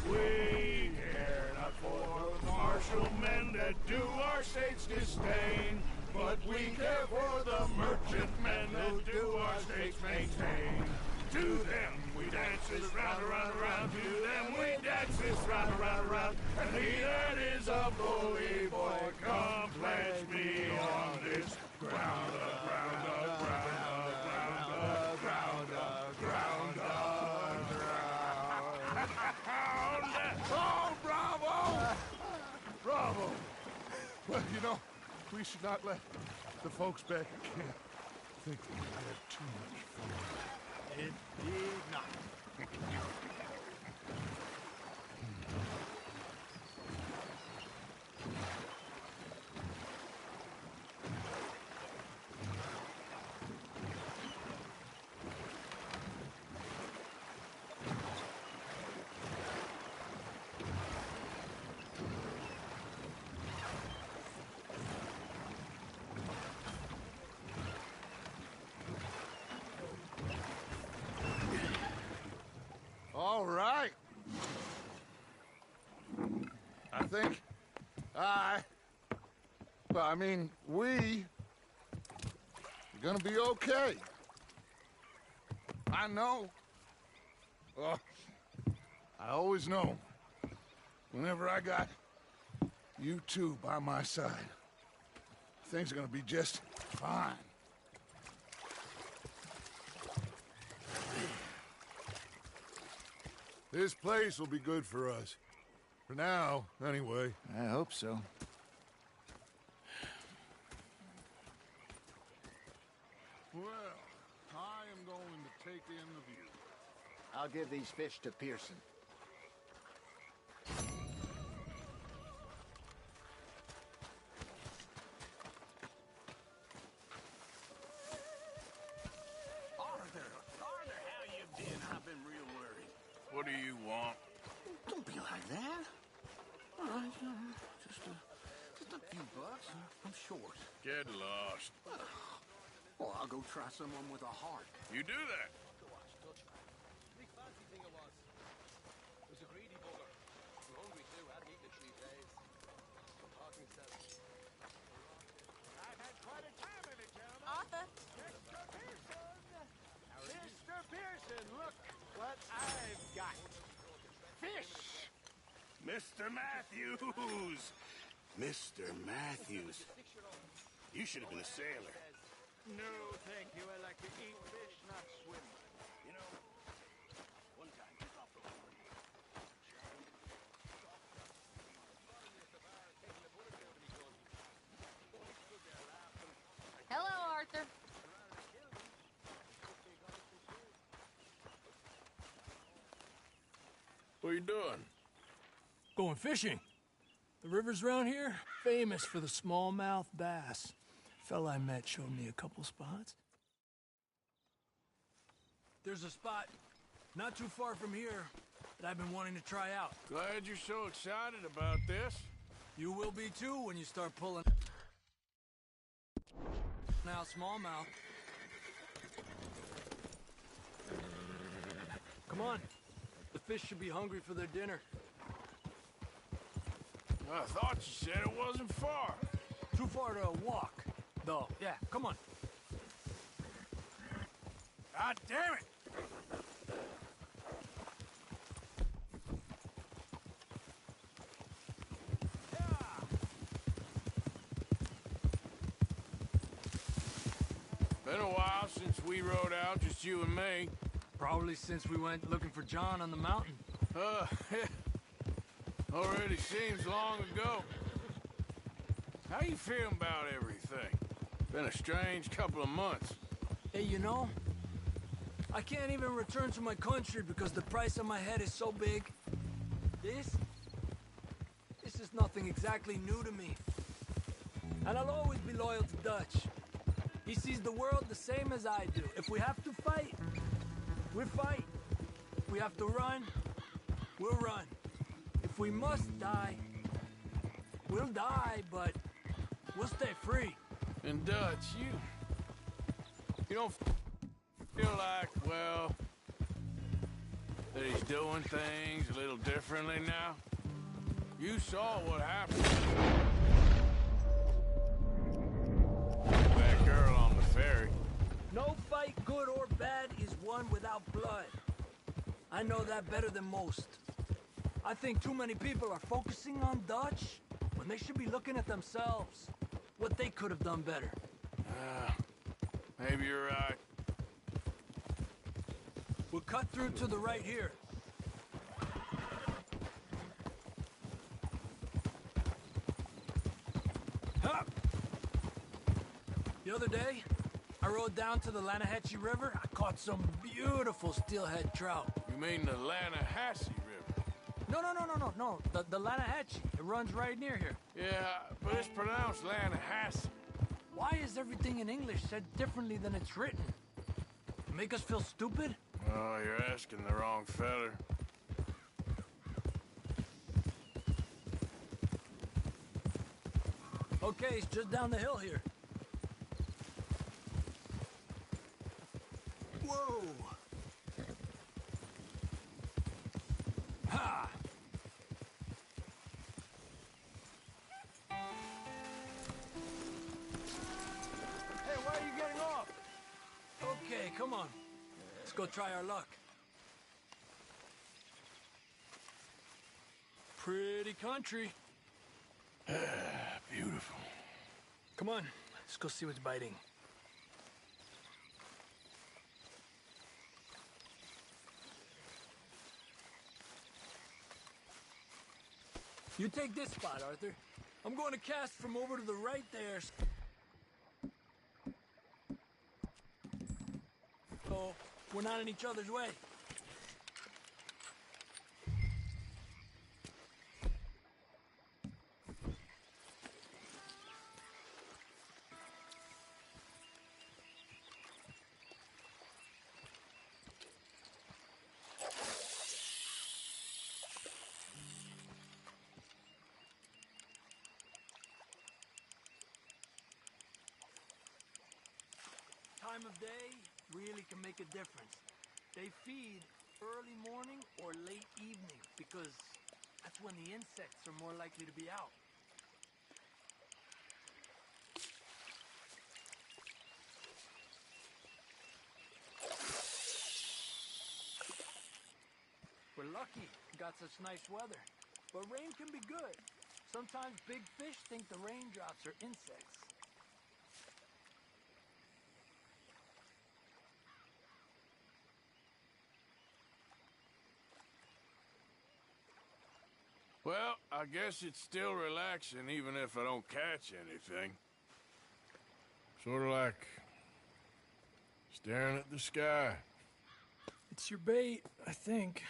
We care not for the martial men that do our state's disdain, but we care for the merchant men that do our state's maintain. To them we dance this round, around, around. To them we dance this round, around, around. And he that is a bully boy, come pledge me on this ground up, ground up, ground up, ground up, ground up, ground up, ground up. Oh, bravo! Bravo! Well, you know, we should not let the folks back at camp think we had too much fun. It did not. All right. I think we are gonna be okay. I know. I always know. Whenever I got you two by my side, things are gonna be just fine. This place will be good for us. For now, anyway. I hope so. Well, I am going to take in the view. I'll give these fish to Pearson. Arthur, how you been? I've been real worried. What do you want? Don't be like that. All right, just a few bucks. I'm short. Get lost. Well, I'll go try someone with a heart. You do that. Arthur. Mr. Pearson, look what I've got. Fish! Mr. Matthews! Mr. Matthews. You should have been a sailor. No, thank you. I like to eat fish, not swim. You know, one time you dropped a Hello, Arthur. What are you doing? Going fishing. The rivers around here, famous for the smallmouth bass. Fella I met showed me a couple spots. There's a spot not too far from here that I've been wanting to try out. Glad you're so excited about this. You will be too when you start pulling now smallmouth. Come on. The fish should be hungry for their dinner. I thought you said it wasn't far. Too far to walk, though. Yeah, come on. God damn it! Been a while since we rode out, just you and me. Probably since we went looking for John on the mountain. Already seems long ago. How you feeling about everything? Been a strange couple of months. Hey, you know, I can't even return to my country because the price on my head is so big. This is nothing exactly new to me. And I'll always be loyal to Dutch. He sees the world the same as I do. If we have to fight, we fight. If we have to run, we'll run. If we must die, we'll die, but we'll stay free. And Dutch, you don't feel like, well, that he's doing things a little differently now? You saw what happened. That girl on the ferry. No fight, good or bad, is won without blood. I know that better than most. I think too many people are focusing on Dutch when they should be looking at themselves. What they could have done better. Maybe you're right. We'll cut through to the right here. Ha! The other day, I rode down to the Lanahatchee River. I caught some beautiful steelhead trout. You mean the Lanahatchee River? No. The Lanahatchee. It runs right near here. Yeah, but it's pronounced Lanahatchee. Why is everything in English said differently than it's written? Make us feel stupid? Oh, you're asking the wrong feller. Okay, it's just down the hill here. Whoa! Ha! Hey, why are you getting off? Okay, come on. Let's go try our luck. Pretty country. Beautiful. Come on, let's go see what's biting. You take this spot, Arthur. I'm going to cast from over to the right there. So, we're not in each other's way. Time of day really can make a difference. They feed early morning or late evening because that's when the insects are more likely to be out. We're lucky we got such nice weather, but rain can be good. Sometimes big fish think the raindrops are insects. Well, I guess it's still relaxing even if I don't catch anything. Sort of like staring at the sky. It's your bait, I think.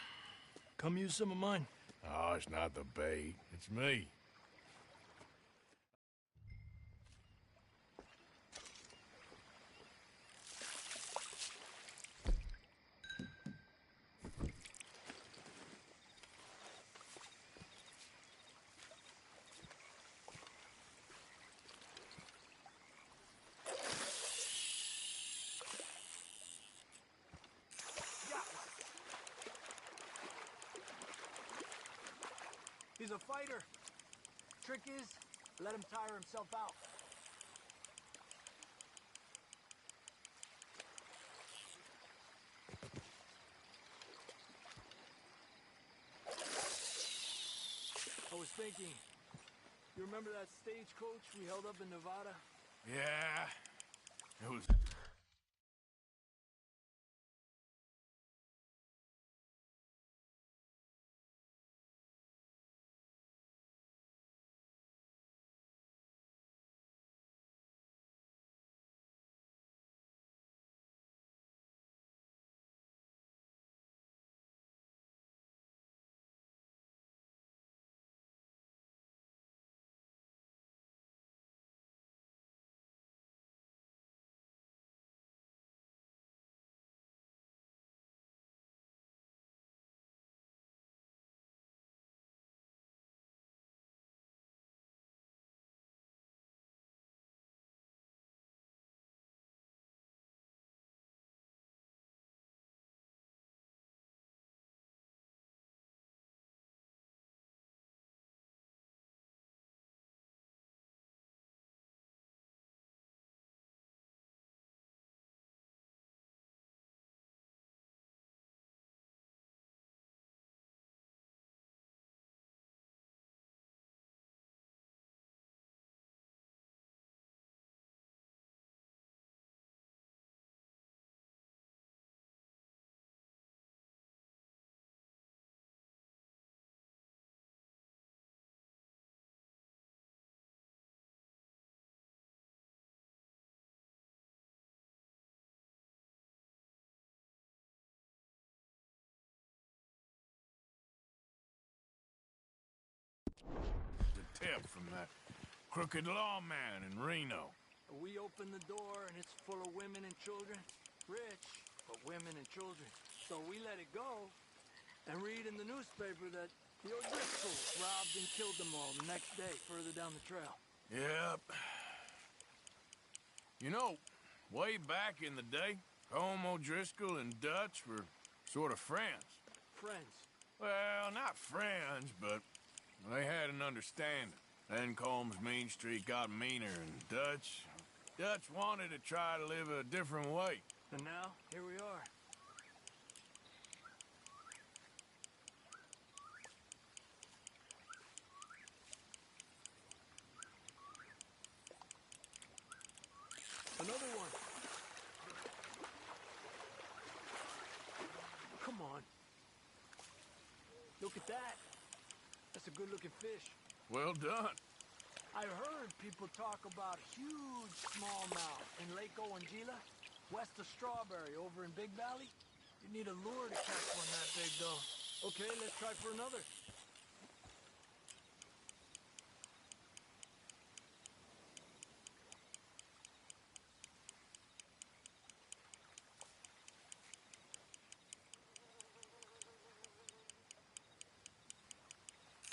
Come use some of mine. Oh, it's not the bait. It's me. He's a fighter. Trick is, let him tire himself out. I was thinking, you remember that stagecoach we held up in Nevada? Yeah, it was help from that crooked lawman in Reno. We open the door and it's full of women and children. Rich, but women and children. So we let it go and read in the newspaper that the O'Driscolls robbed and killed them all the next day further down the trail. Yep. You know, way back in the day, Home O'Driscoll and Dutch were sort of friends. Friends? Well, not friends, but they had an understanding. Then Combs' mean streak got meaner, and Dutch wanted to try to live a different way. And now, here we are. Another one. Come on. Look at that. That's a good-looking fish. Well done. I heard people talk about huge smallmouth in Lake Owanjila, west of Strawberry, over in Big Valley. You need a lure to catch one that big, though. Okay, let's try for another.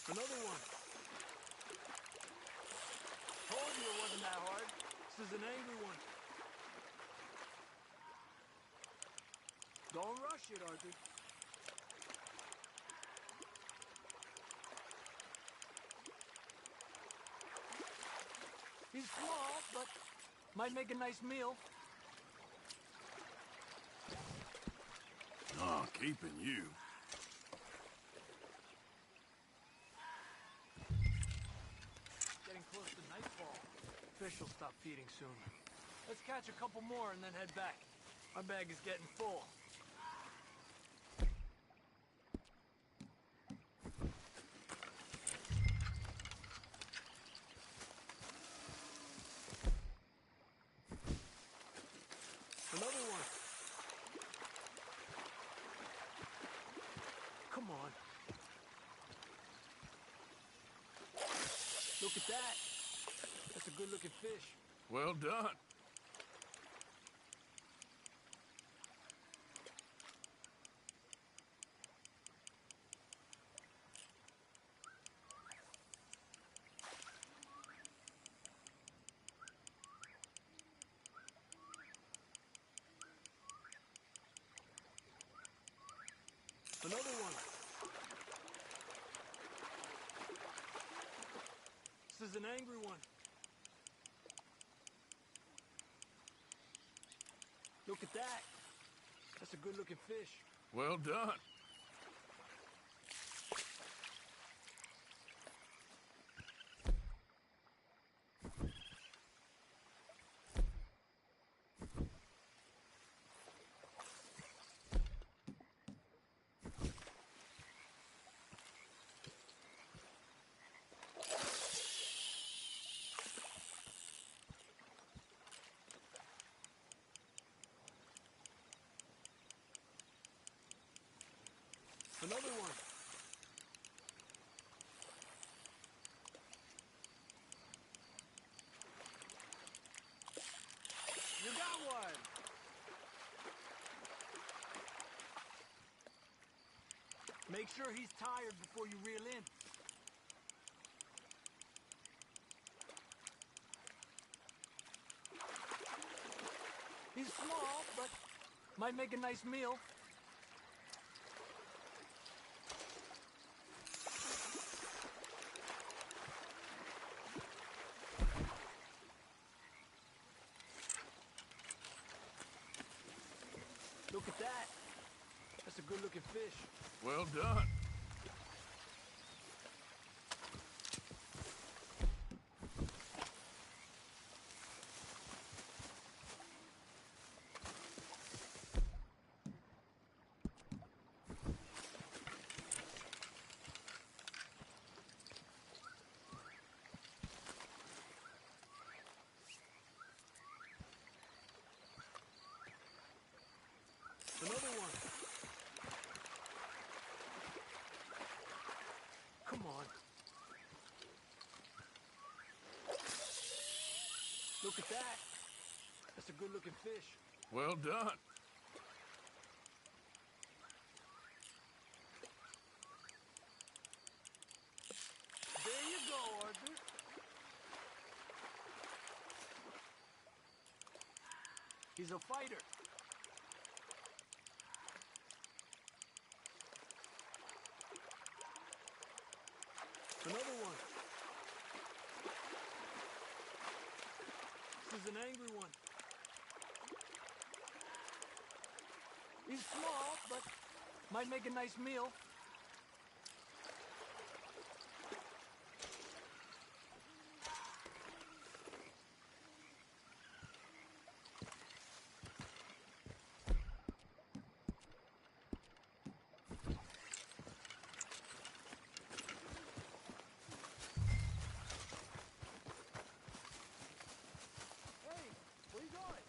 Another one. Told you it wasn't that hard. This is an angry one. Don't rush it, Arthur. He's small, but might make a nice meal. Oh, keeping you. Getting close to nightfall. Fish will stop feeding soon. Let's catch a couple more and then head back. My bag is getting full. Another one. Come on. Look at that. That's a good-looking fish. Well done. Another one. This is an angry one. Look at that. That's a good-looking fish. Well done. Another one. You got one. Make sure he's tired before you reel in. He's small, but might make a nice meal. Look at that. That's a good-looking fish. Well done. Another one. that. That's a good-looking fish. Well done. There you go, Arthur. He's a fighter. Another one. This is an angry one. He's small, but might make a nice meal. Hey, where you going?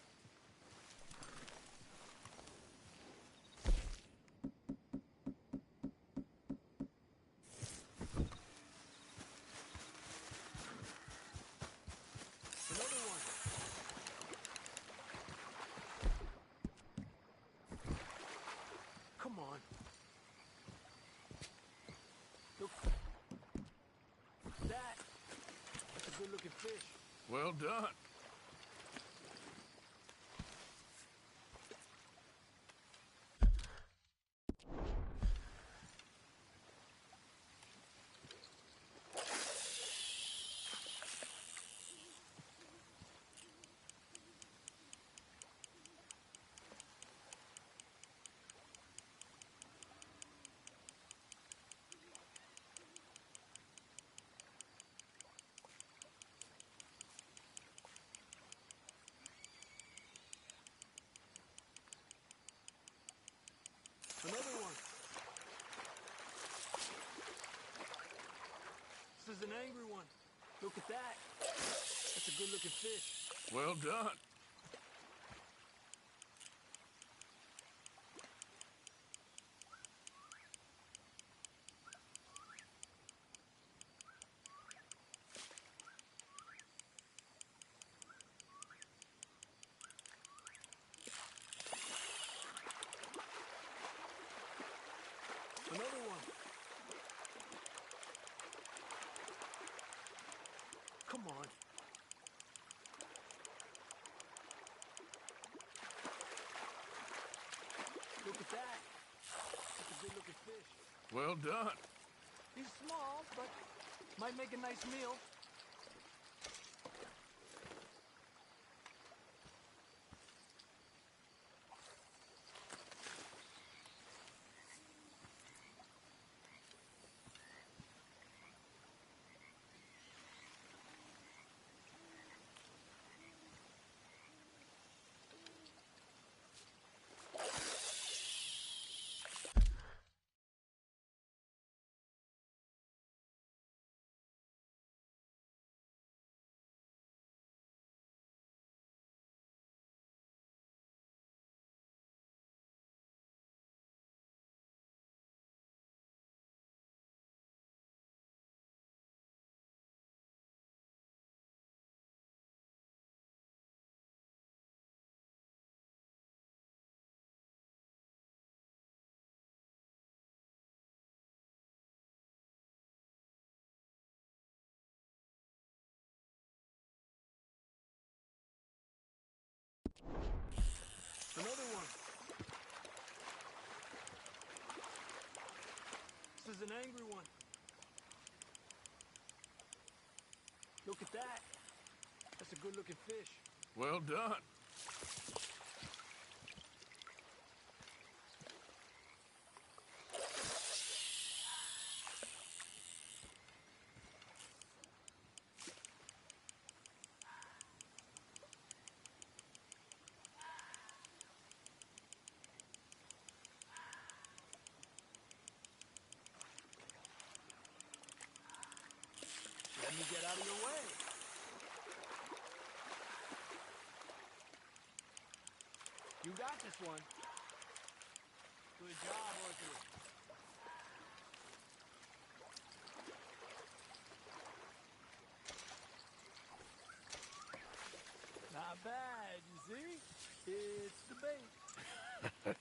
Another one. Come on. Look. That's a good-looking fish. Well done. Another one. This is an angry one. Look at that. That's a good-looking fish. Well done. Another one. Come on. Look at that. That's a good-looking fish. Well done. He's small, but might make a nice meal. Another one. This is an angry one. Look at that. That's a good-looking fish. Well done. Let me get out of your way. You got this one. Good job, Arthur. Not bad, you see? It's the bait.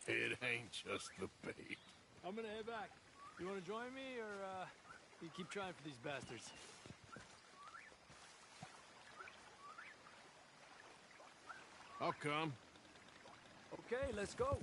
It ain't just the bait. I'm gonna head back. You wanna join me, or, you keep trying for these bastards? I'll come. Okay, let's go.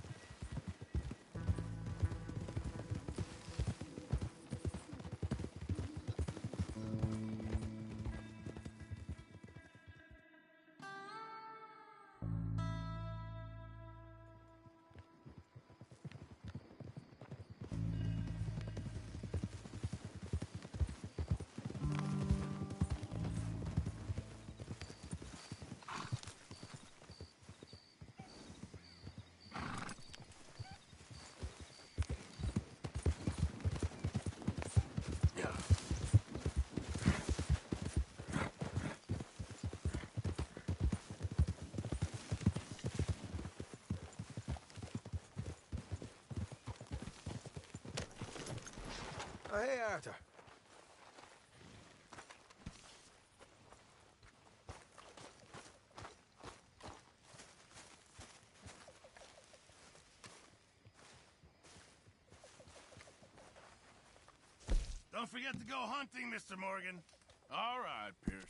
Hey, Arthur. Don't forget to go hunting, Mr. Morgan. All right, Pearson.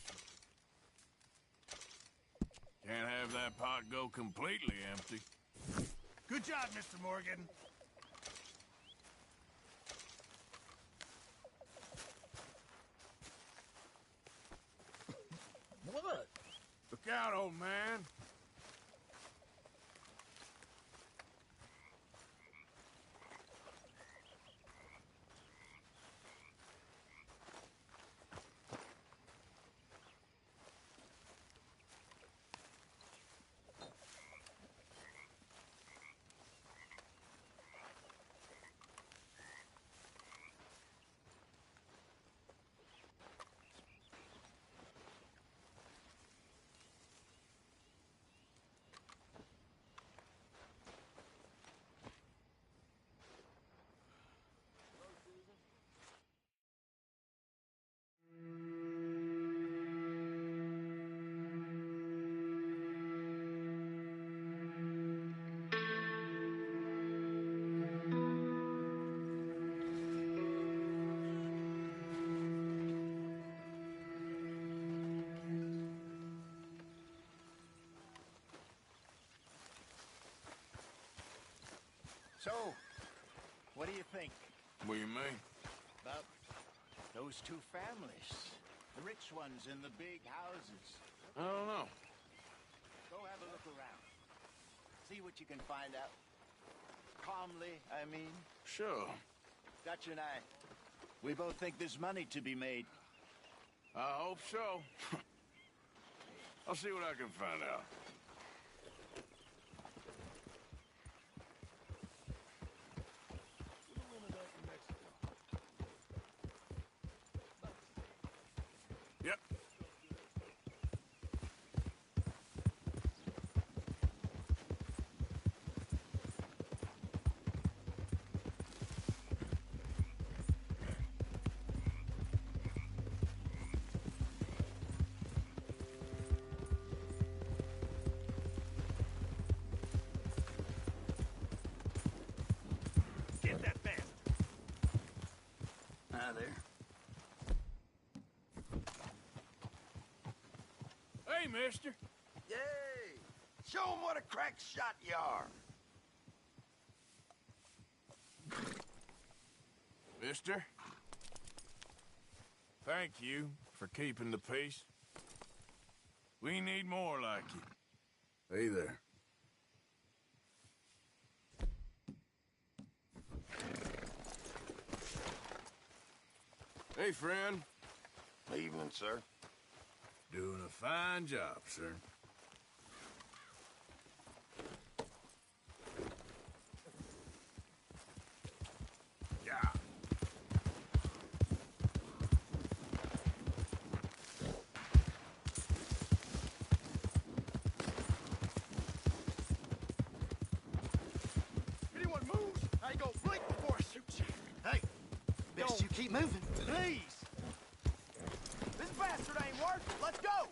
Can't have that pot go completely empty. Good job, Mr. Morgan. What? Look out, old man. So, what do you think What do you mean? about those two families? The rich ones in the big houses. I don't know. Go have a look around. See what you can find out. Calmly, I mean. Sure. Dutch and I, we both think there's money to be made. I hope so. I'll see what I can find out. Yep. Get that bastard. Ah, there. Hey, mister. Yay! Show 'em what a crack shot you are. Mister. Thank you for keeping the peace. We need more like you. Hey there. Hey, friend. Evening, sir. Doing a fine job, sir. Yeah. Anyone moves, I go blink before I shoot you. Hey, best you keep moving. Please. This bastard ain't worth it. Let's go.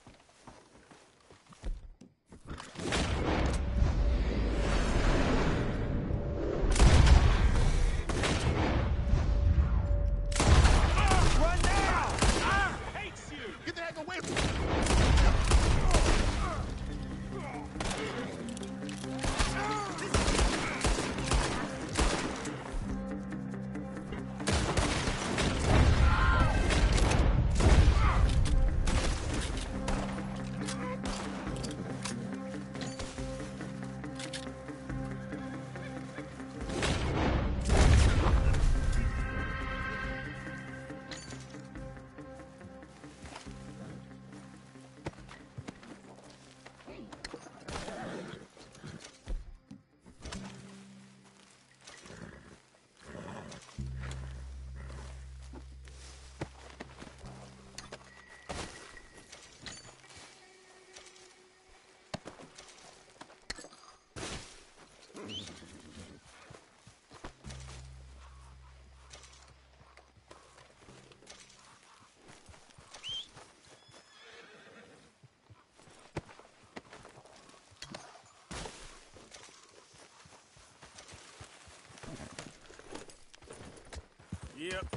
Yep.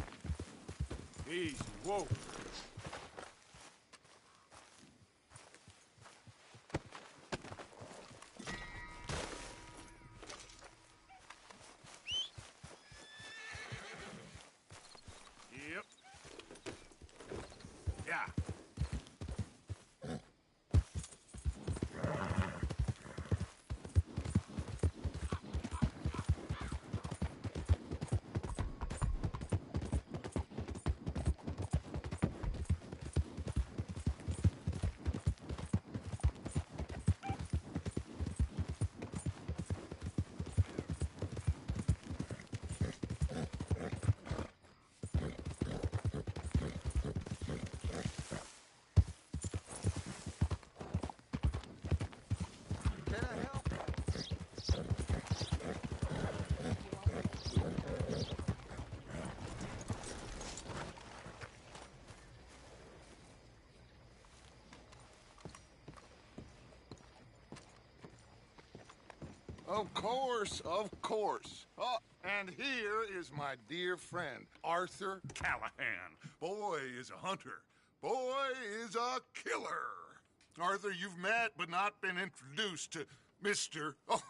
Easy. Whoa. Yep. Yeah. Of course, of course. Oh, and here is my dear friend, Arthur Callahan. Boy is a hunter. Boy is a killer. Arthur, you've met but not been introduced to Mr. Oh,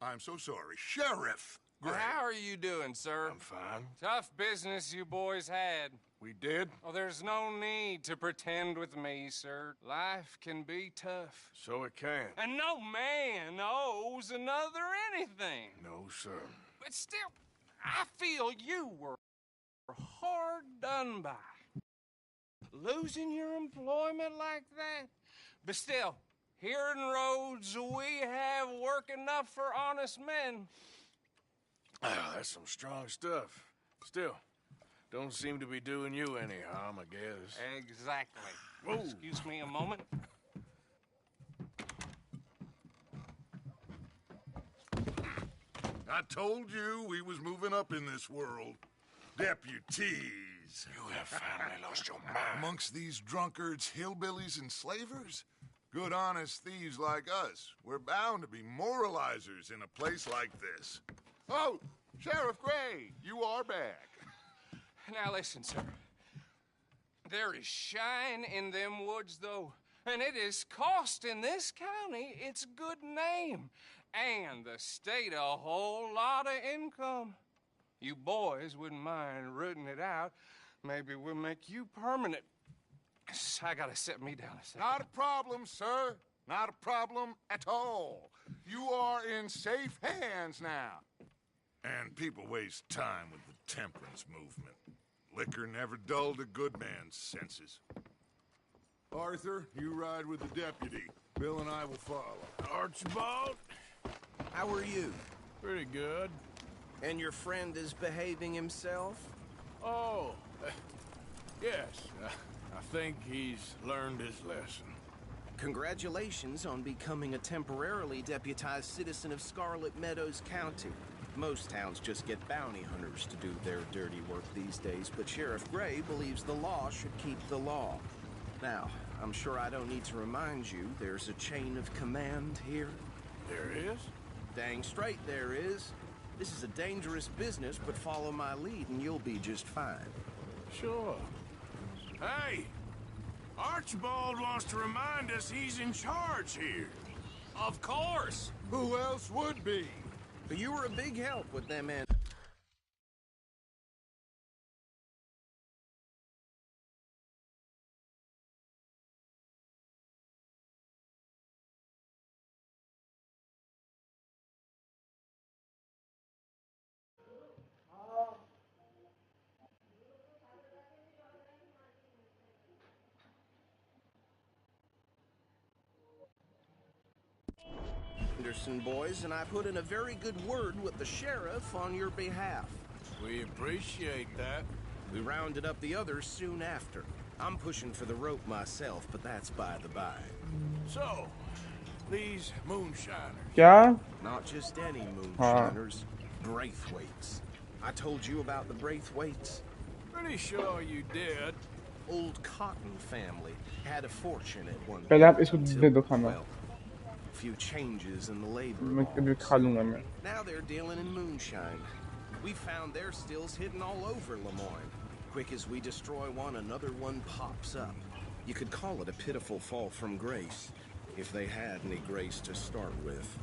I'm so sorry, Sheriff Gray. How are you doing, sir? I'm fine. Tough business you boys had. We did? Oh, there's no need to pretend with me, sir. Life can be tough. So it can. And no man owes another anything. No, sir. But still, I feel you were hard done by. Losing your employment like that. But still, here in Rhodes, we have work enough for honest men. That's some strong stuff. Still, don't seem to be doing you any harm, I guess. Exactly. Whoa. Excuse me a moment. I told you we was moving up in this world. Deputies. You have finally lost your mind. Amongst these drunkards, hillbillies, and slavers? Good honest thieves like us. We're bound to be moralizers in a place like this. Oh, Sheriff Gray, you are back. Now listen, sir. There is shine in them woods, though, and it is costing this county its good name and the state a whole lot of income. You boys wouldn't mind rooting it out. Maybe we'll make you permanent. I gotta set me down a second. Not a problem, sir. Not a problem at all. You are in safe hands now. And people waste time with the temperance movement. Liquor never dulled a good man's senses. Arthur, you ride with the deputy. Bill and I will follow. Archibald, how are you? Pretty good. And your friend is behaving himself? Oh, yes. I think he's learned his lesson. Congratulations on becoming a temporarily deputized citizen of Scarlet Meadows County. Most towns just get bounty hunters to do their dirty work these days, but Sheriff Gray believes the law should keep the law. Now, I'm sure I don't need to remind you there's a chain of command here. There is? Dang straight there is. This is a dangerous business, but follow my lead and you'll be just fine. Sure. Hey! Archibald wants to remind us he's in charge here. Of course! Who else would be? But you were a big help with them and... Anderson boys, and I put in a very good word with the sheriff on your behalf. We appreciate that. We rounded up the others soon after. I'm pushing for the rope myself, but that's by the by. So, these moonshiners. क्या? Not just any moonshiners. Braithwaites. I told you about the Braithwaites? Pretty sure you did. Old Cotton family had a fortune at one पहले आप point. इसको दे दो खाना. Well, few changes in the labor मैं laws. कभी खा लूँगा मैं. Now they're dealing in moonshine. We found their stills hidden all over Lemoyne. Quick as we destroy one, another one pops up. You could call it a pitiful fall from grace, if they had any grace to start with.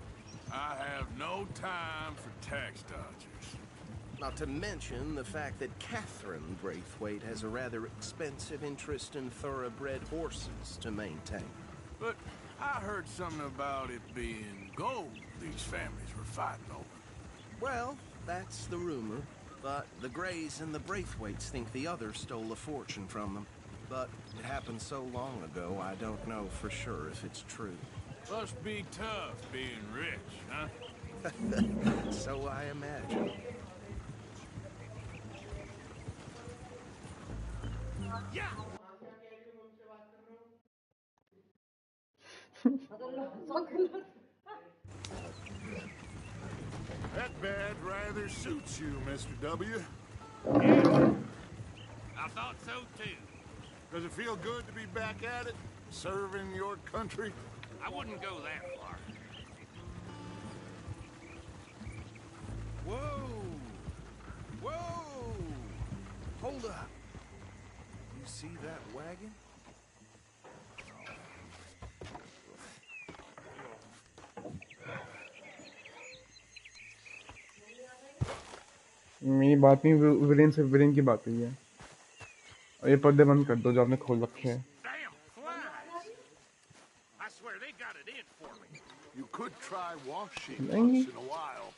I have no time for tax dodgers. Not to mention the fact that Catherine Braithwaite has a rather expensive interest in thoroughbred horses to maintain. But I heard something about it being gold these families were fighting over. Well, that's the rumor. But the Greys and the Braithwaites think the others stole a fortune from them. But it happened so long ago, I don't know for sure if it's true. Must be tough being rich, huh? So I imagine. Yeah! That bed rather suits you, Mr. W. Yeah, I thought so too. Does it feel good to be back at it? Serving your country? I wouldn't go that far. Whoa! Whoa! Hold up. You see that wagon? मेरी बात नहीं villain से villain की बात हुई है और ये पर्दे बंद कर दो जो आपने खोल रखे हैं I swear they got it in for me. You could try washing once in a while.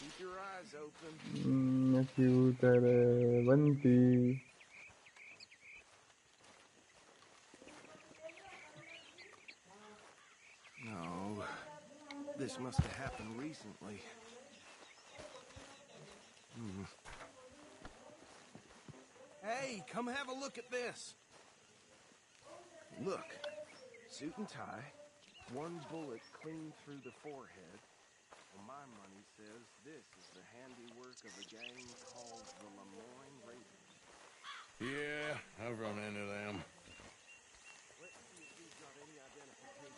Keep your eyes open. बनती No, this must have happened recently. Hey, come have a look at this. Look, suit and tie, one bullet clean through the forehead. Well, my money says this is the handiwork of a gang called the Lemoyne Raiders. Yeah, I've run into them. Let's see if we've got any identification.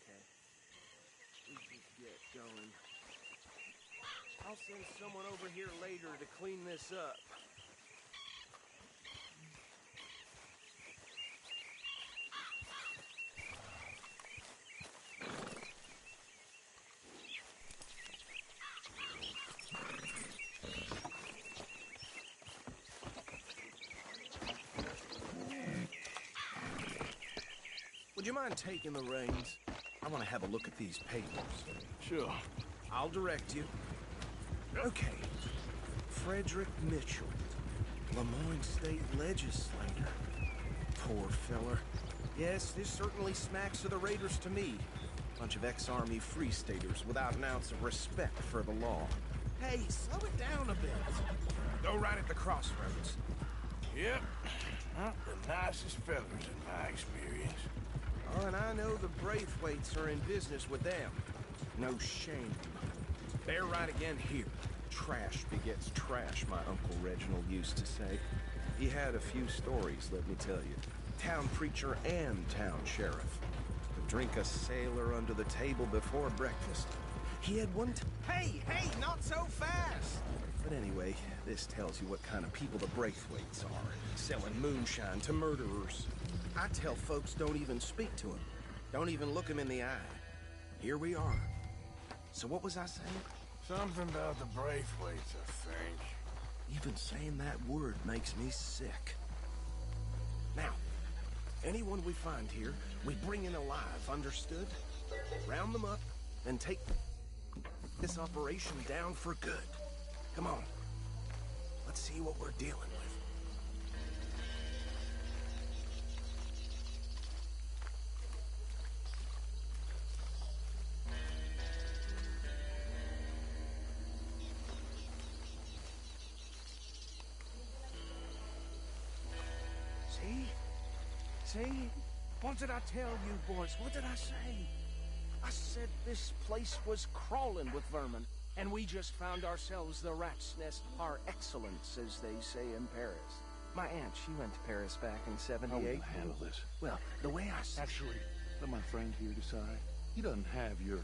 Okay. We just get going. I'll send someone over here later to clean this up. Would you mind taking the reins? I want to have a look at these papers. Sure. I'll direct you. Okay. Frederick Mitchell, Lemoyne State Legislator. Poor feller. Yes, this certainly smacks of the Raiders to me. Bunch of ex-Army Free Staters without an ounce of respect for the law. Hey, slow it down a bit. Go right at the crossroads. Yep. Not the nicest fellas in my experience. Oh, and I know the Braithwaites are in business with them. No shame. They're right again here. Trash begets trash, my Uncle Reginald used to say. He had a few stories, let me tell you. Town preacher and town sheriff. Could drink a sailor under the table before breakfast. He had one Hey, not so fast! But anyway, this tells you what kind of people the Braithwaites are. Selling moonshine to murderers. I tell folks don't even speak to them. Don't even look them in the eye. Here we are. So what was I saying? Something about the Braithwaites, I think. Even saying that word makes me sick. Now, anyone we find here, we bring in alive, understood? Round them up, and take this operation down for good. Come on. Let's see what we're dealing with. See? What did I tell you, boys? What did I say? I said this place was crawling with vermin, and we just found ourselves the rat's nest par excellence, as they say in Paris. My aunt, she went to Paris back in '78. How will you handle this? Well, the way I... Actually, let my friend here decide. He doesn't have your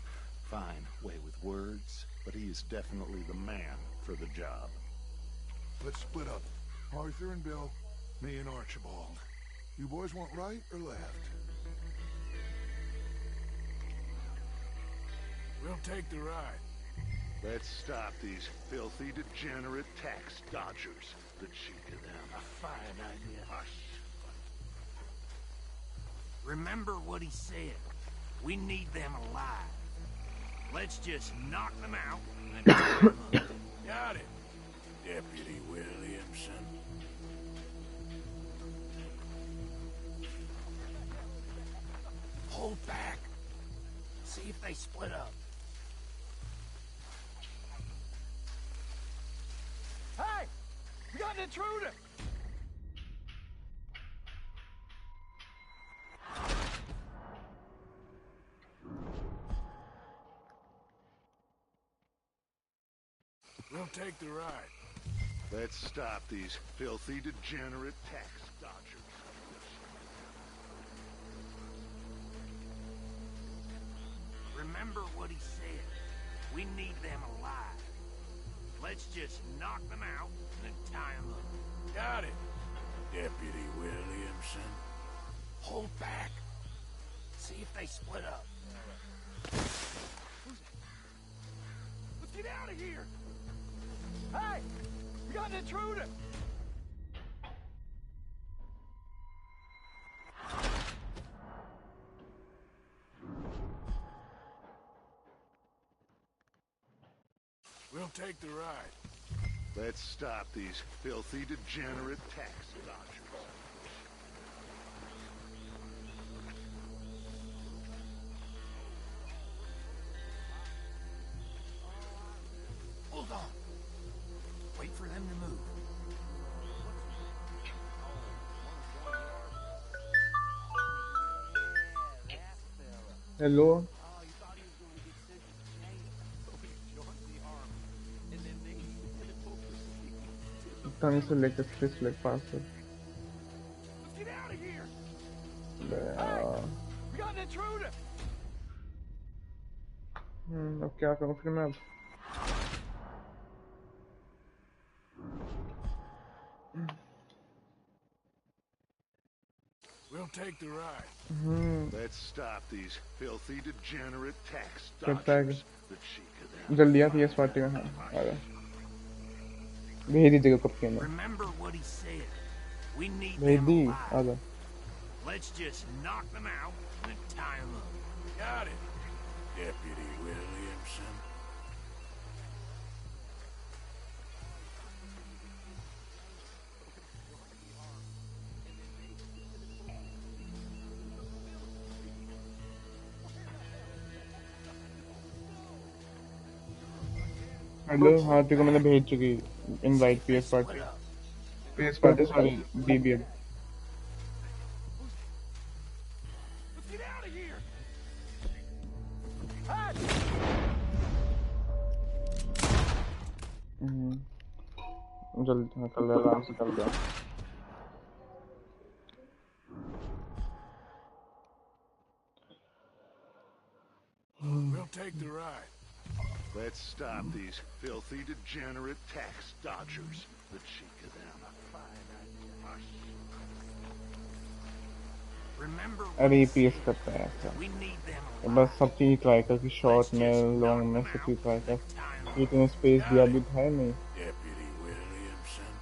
fine way with words. but he is definitely the man for the job. Let's split up. Arthur and Bill, me and Archibald. You boys want right or left? We'll take the ride. Let's stop these filthy, degenerate tax dodgers. The cheek of them. A fine idea. Hush. Remember what he said. We need them alive. Let's just knock them out and then tie them up. Got it, Deputy Williamson. Hold back. See if they split up. Hey! We got an intruder! We'll take the ride. Let's stop these filthy, degenerate tax dodgers. Remember what he said. We need them alive. Let's just knock them out and then tie them up. Got it, Deputy Williamson. Hold back. See if they split up. Let's get out of here! Hey! We got an intruder! We'll take the ride. Let's stop these filthy, degenerate tax dodgers. Hold on. Wait for them to move. Hello. Tony select select password. Let's get out of here! We got an intruder! अब क्या करूँ फिर मैं अब? We'll take the ride. Let's stop these filthy, degenerate tax करता है dodgers. The cheek of them. जल्दी आ PS party का हाँ आ रहा भेज दीजिएगा कब के अंदर Remember what he said. We need भेज them दी alive. आ जा Let's just knock them out and then tie them up. Got it, Deputy Williamson. Hello हाँ तेरे को मैंने भेज चुकी invite PS party sorry DBM Let's get out of here! जल्दी हाँ कल आराम से कर दो We'll take the ride. Let's stop these filthy, degenerate tax dodgers. The cheek of them. Hush. Remember अरे PS करता है ऐसा we need them तो बस सब चीज़ ट्राई कर कि शॉर्ट में लॉन्ग में सब चीज़ ट्राई कर इतने स्पेस दिया भी था नहीं Deputy Williamson.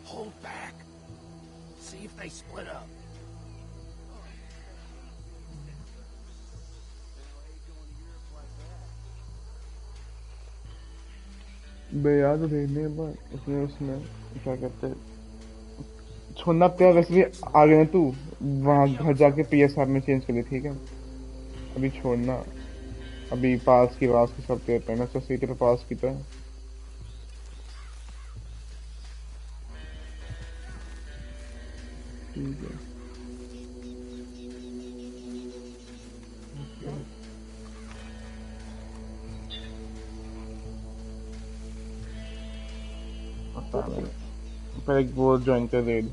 Hold back. See if they split up. भैया तो भेजने के बाद उसमें क्या कहते हैं छोड़ना तेरा वैसे भी आगे ना तू वहाँ घर जाके PSR में चेंज कर दे ठीक है अभी छोड़ना अभी पास की सब तेरे पे ना सोसाइटी पे पास की तो ठीक है पता नहीं पर एक वो ज्वाइन कर रेड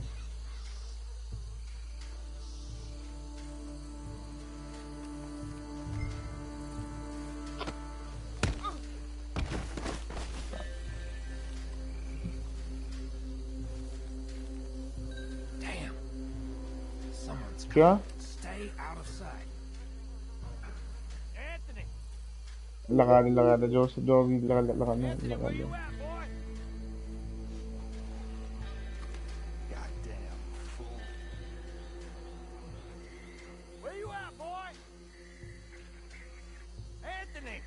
Damn. Someone's क्या coming. Stay out of sight. लगा दे जो भी लगाना दे Goddamn fool. Where you at, boy? Anthony!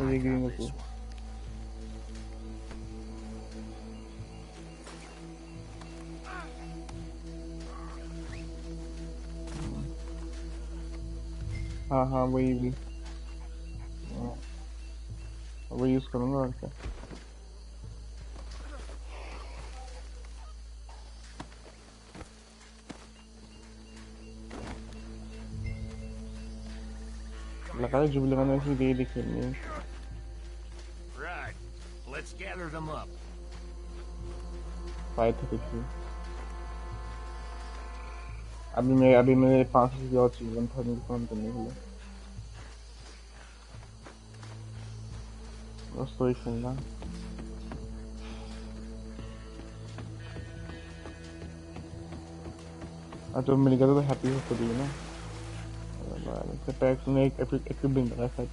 ये ग्रीन को हाँ वही भी वही यूज करूँगा और क्या लगा जो भी लगाना है दे खेलनी है Right. Let's gather them up. Fight तो कुछ नहीं अभी मेरे 500 की और चीज़ 1000 काम करने के लिए बस तो ही खेलना तो मिल गया तो हैप्पी हो सकती है ना तो पैक में एक बिंद रहा है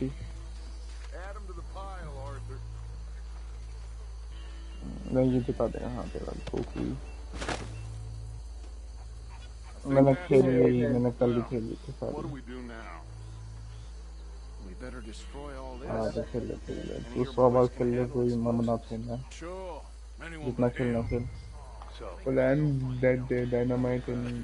नहीं ये दिखा देगा हाँ तेरा कोकी मैंने कल भी खेल ली थी सारी हाँ तो खेल ले तू 100 बार खेल ले कोई मना खेलना जितना खेलना खेल plan dynamite in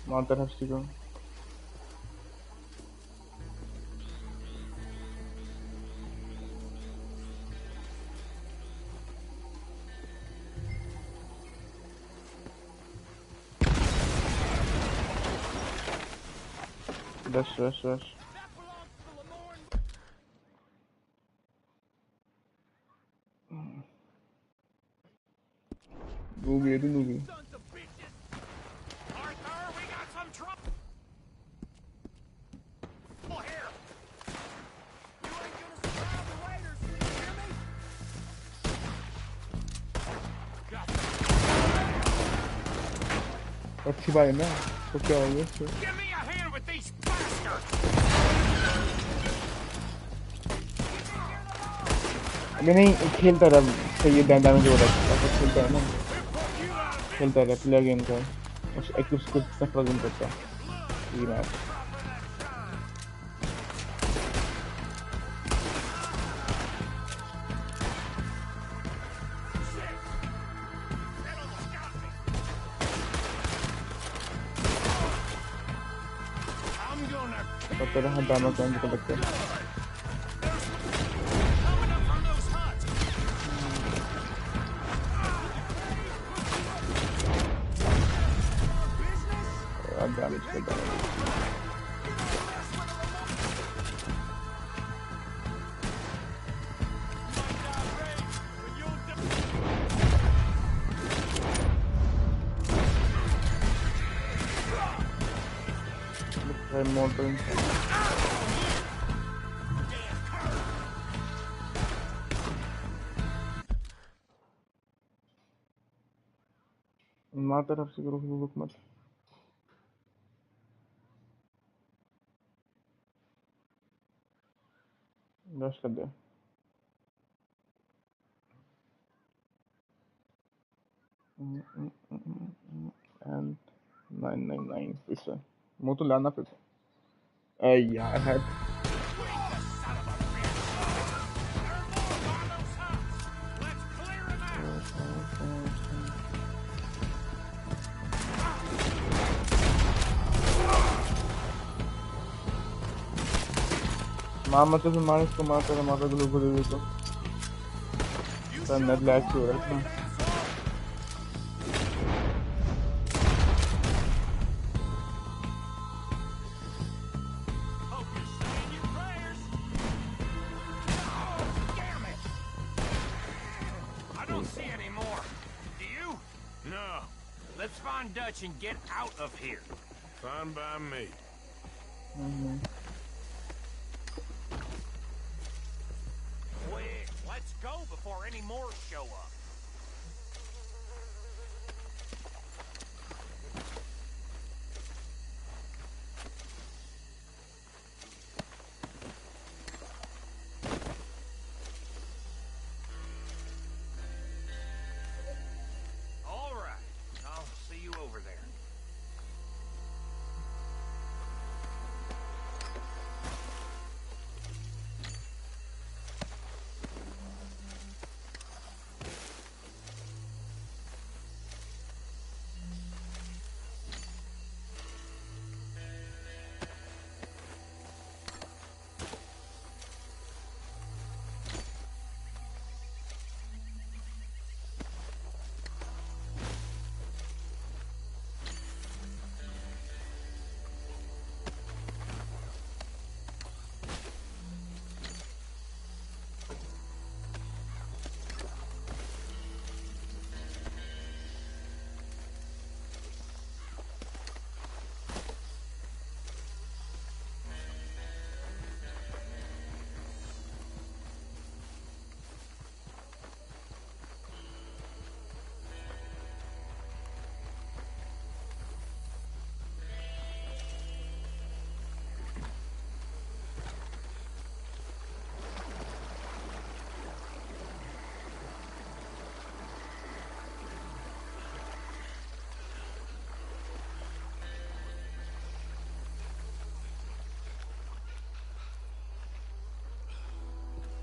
Mount has to go. Rush. Movie. अच्छी बात है ना तो क्या हो गया इससे अभी नहीं खेलता रहा सही डैमेज हो रहा है खेलता है ना खेलता रहा प्ले गेम का उसको फर्क नहीं पड़ता ये मैच तेरा हाथ दाना काम को लगता है डैमेज कर दाना Morton माँ तरफ से रुक मत रश कर दे and 999 फिर से मुँह तो लाना फिर से यार है मामा तो मार इसको मारता है माता को गुरु को तो नेट लैग हो रहा है And get out of here. Fine by me. Quick, let's go before any more show up.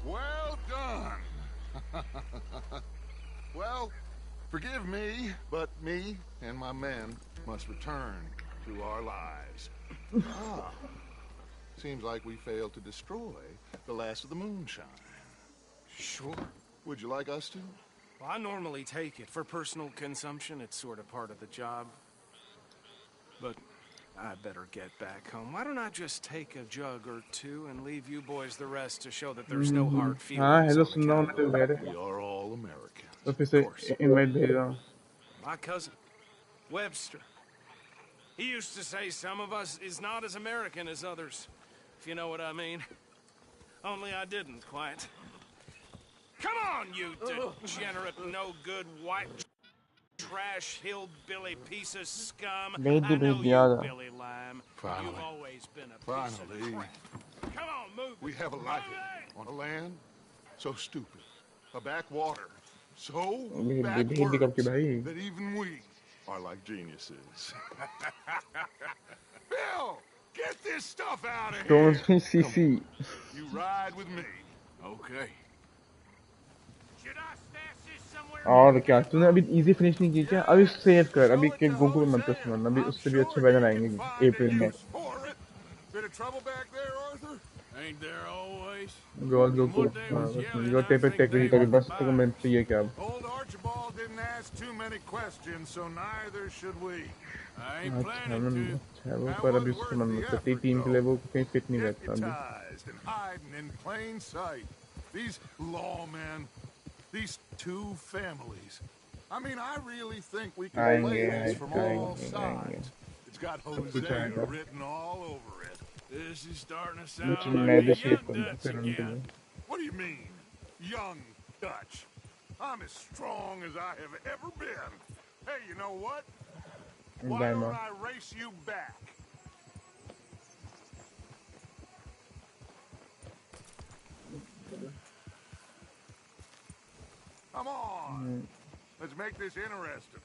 Well done. Well, forgive me, but me and my men must return to our lives. Seems like we failed to destroy the last of the moonshine. Sure. Would you like us to? Well, I normally take it. For personal consumption, it's sort of part of the job. But I better get back home. Why don't I just take a jug or two and leave you boys the rest to show that there's no hard feelings on account of it. We are all Americans. तो फिर से invite भेजा My cousin, Webster. He used to say some of us is not as American as others, if you know what I mean. Only I didn't quite. Come on, you degenerate, no-good, white trash hillbilly piece of scum. I know you, Billy Lime. You've always been a piece of crap. Come on, move. We have a life on a land so stupid, a backwater so backwards that even we are like geniuses. Bill, get this stuff out of here. Don't CC. You ride with me. Okay. और क्या तूने अभी easy finish नहीं की क्या अभी save कर अभी के गोकू में मत कर सुन अभी उससे भी अच्छे बैनर आएंगे अप्रैल में Bit of trouble back there, Arthur? Ain't there always? Goal Goku जो टेप टेक रही कभी बस तो मैं तो ये क्या Old Archibald didn't ask too many questions, so neither should we. I ain't planning to. अच्छा वो पर अभी उसको मन मत करती टीम के लिए वो कहीं फिट नहीं बैठता अभी and hiding in plain sight. These lawmen, these two families. I mean, I really think we can play this from all sides. It's got Hosea written all over it. This is starting to sound like a young Dutch again. What do you mean, young Dutch? I'm as strong as I have ever been. Hey, you know what? Why don't I race you back? Come on. Let's make this interesting.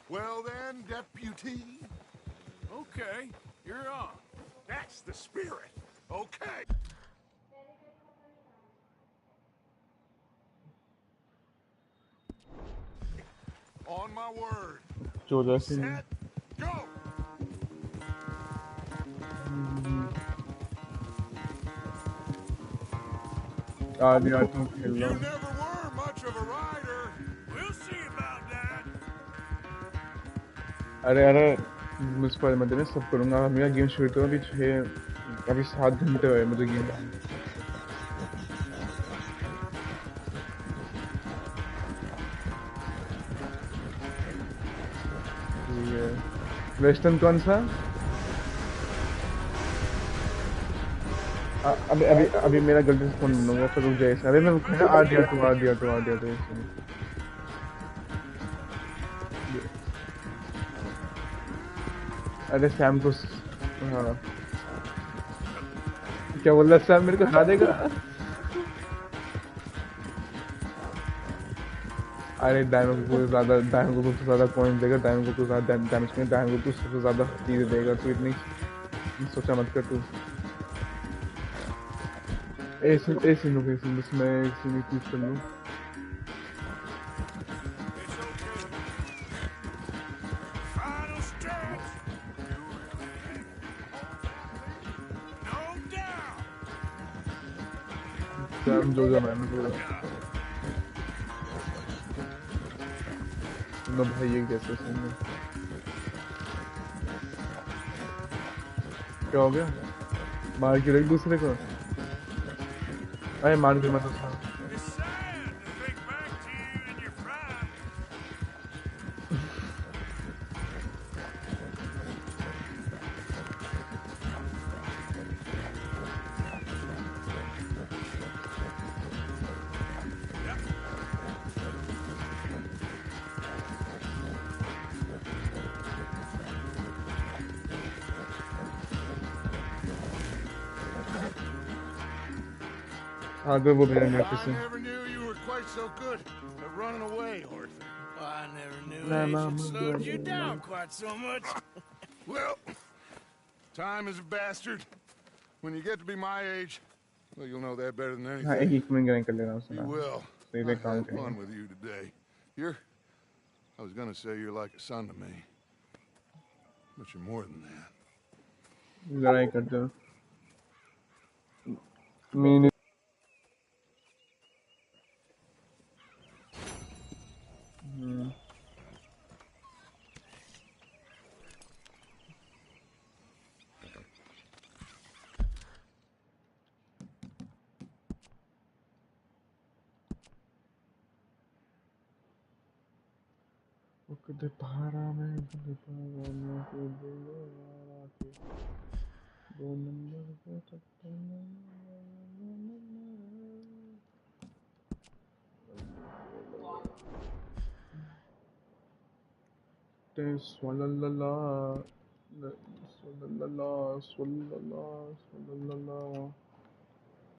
Well then, deputy. Okay, you're on. That's the spirit. Okay. On my word. 14 से Set. Go. आदि आदमी खेल You रहा never were much of a rider. We'll see about that. अरे अरे मुझ पर मैं तेरे सब करूँगा मेरा गेम शुरू तो अभी 7 घंटे हुए मुझे गेम ये वेस्टर्न कौन सा अभी अभी अभी मेरा गलती से फोन लूँगा फिर रुक जाए अरे मैं आ दिया तो अरे सैम को हाँ क्या बोल रहा सैम मेरे को हरा देगा अरे डायमंड को ज्यादा कॉइन देगा डायमंड को ज्यादा डैमेज करेगा डायमंड को सबसे ज्यादा चीजें देगा तो इतनी सोचा मत कर तू ऐसे नो कैसे बस मैं ऐसे नहीं कुछ कर लूँ सैम जो मैं नो भाई ये कैसे सुनने क्या हो गया मार के रख दूसरे को अरे मान के मत हाँ तो वो मेरे नेट से I never knew you were quite so good at running away, Arthur. I never knew Asian slowed you down quite so much. Well, time is a bastard. When you get to be my age, well, you'll know that better than हाँ एक anything. एक minute गए कर लेना You उसने will. सही I से had काम fun करेंगे with you today. I was gonna say you're like a son to me, but you're more than that. लड़ाई करते हो मैंने कदे पहाड़ा में कदे पहाड़ा में कदे यारा के दो नंबर पे चक्कर ते swalala swalala swalala swalala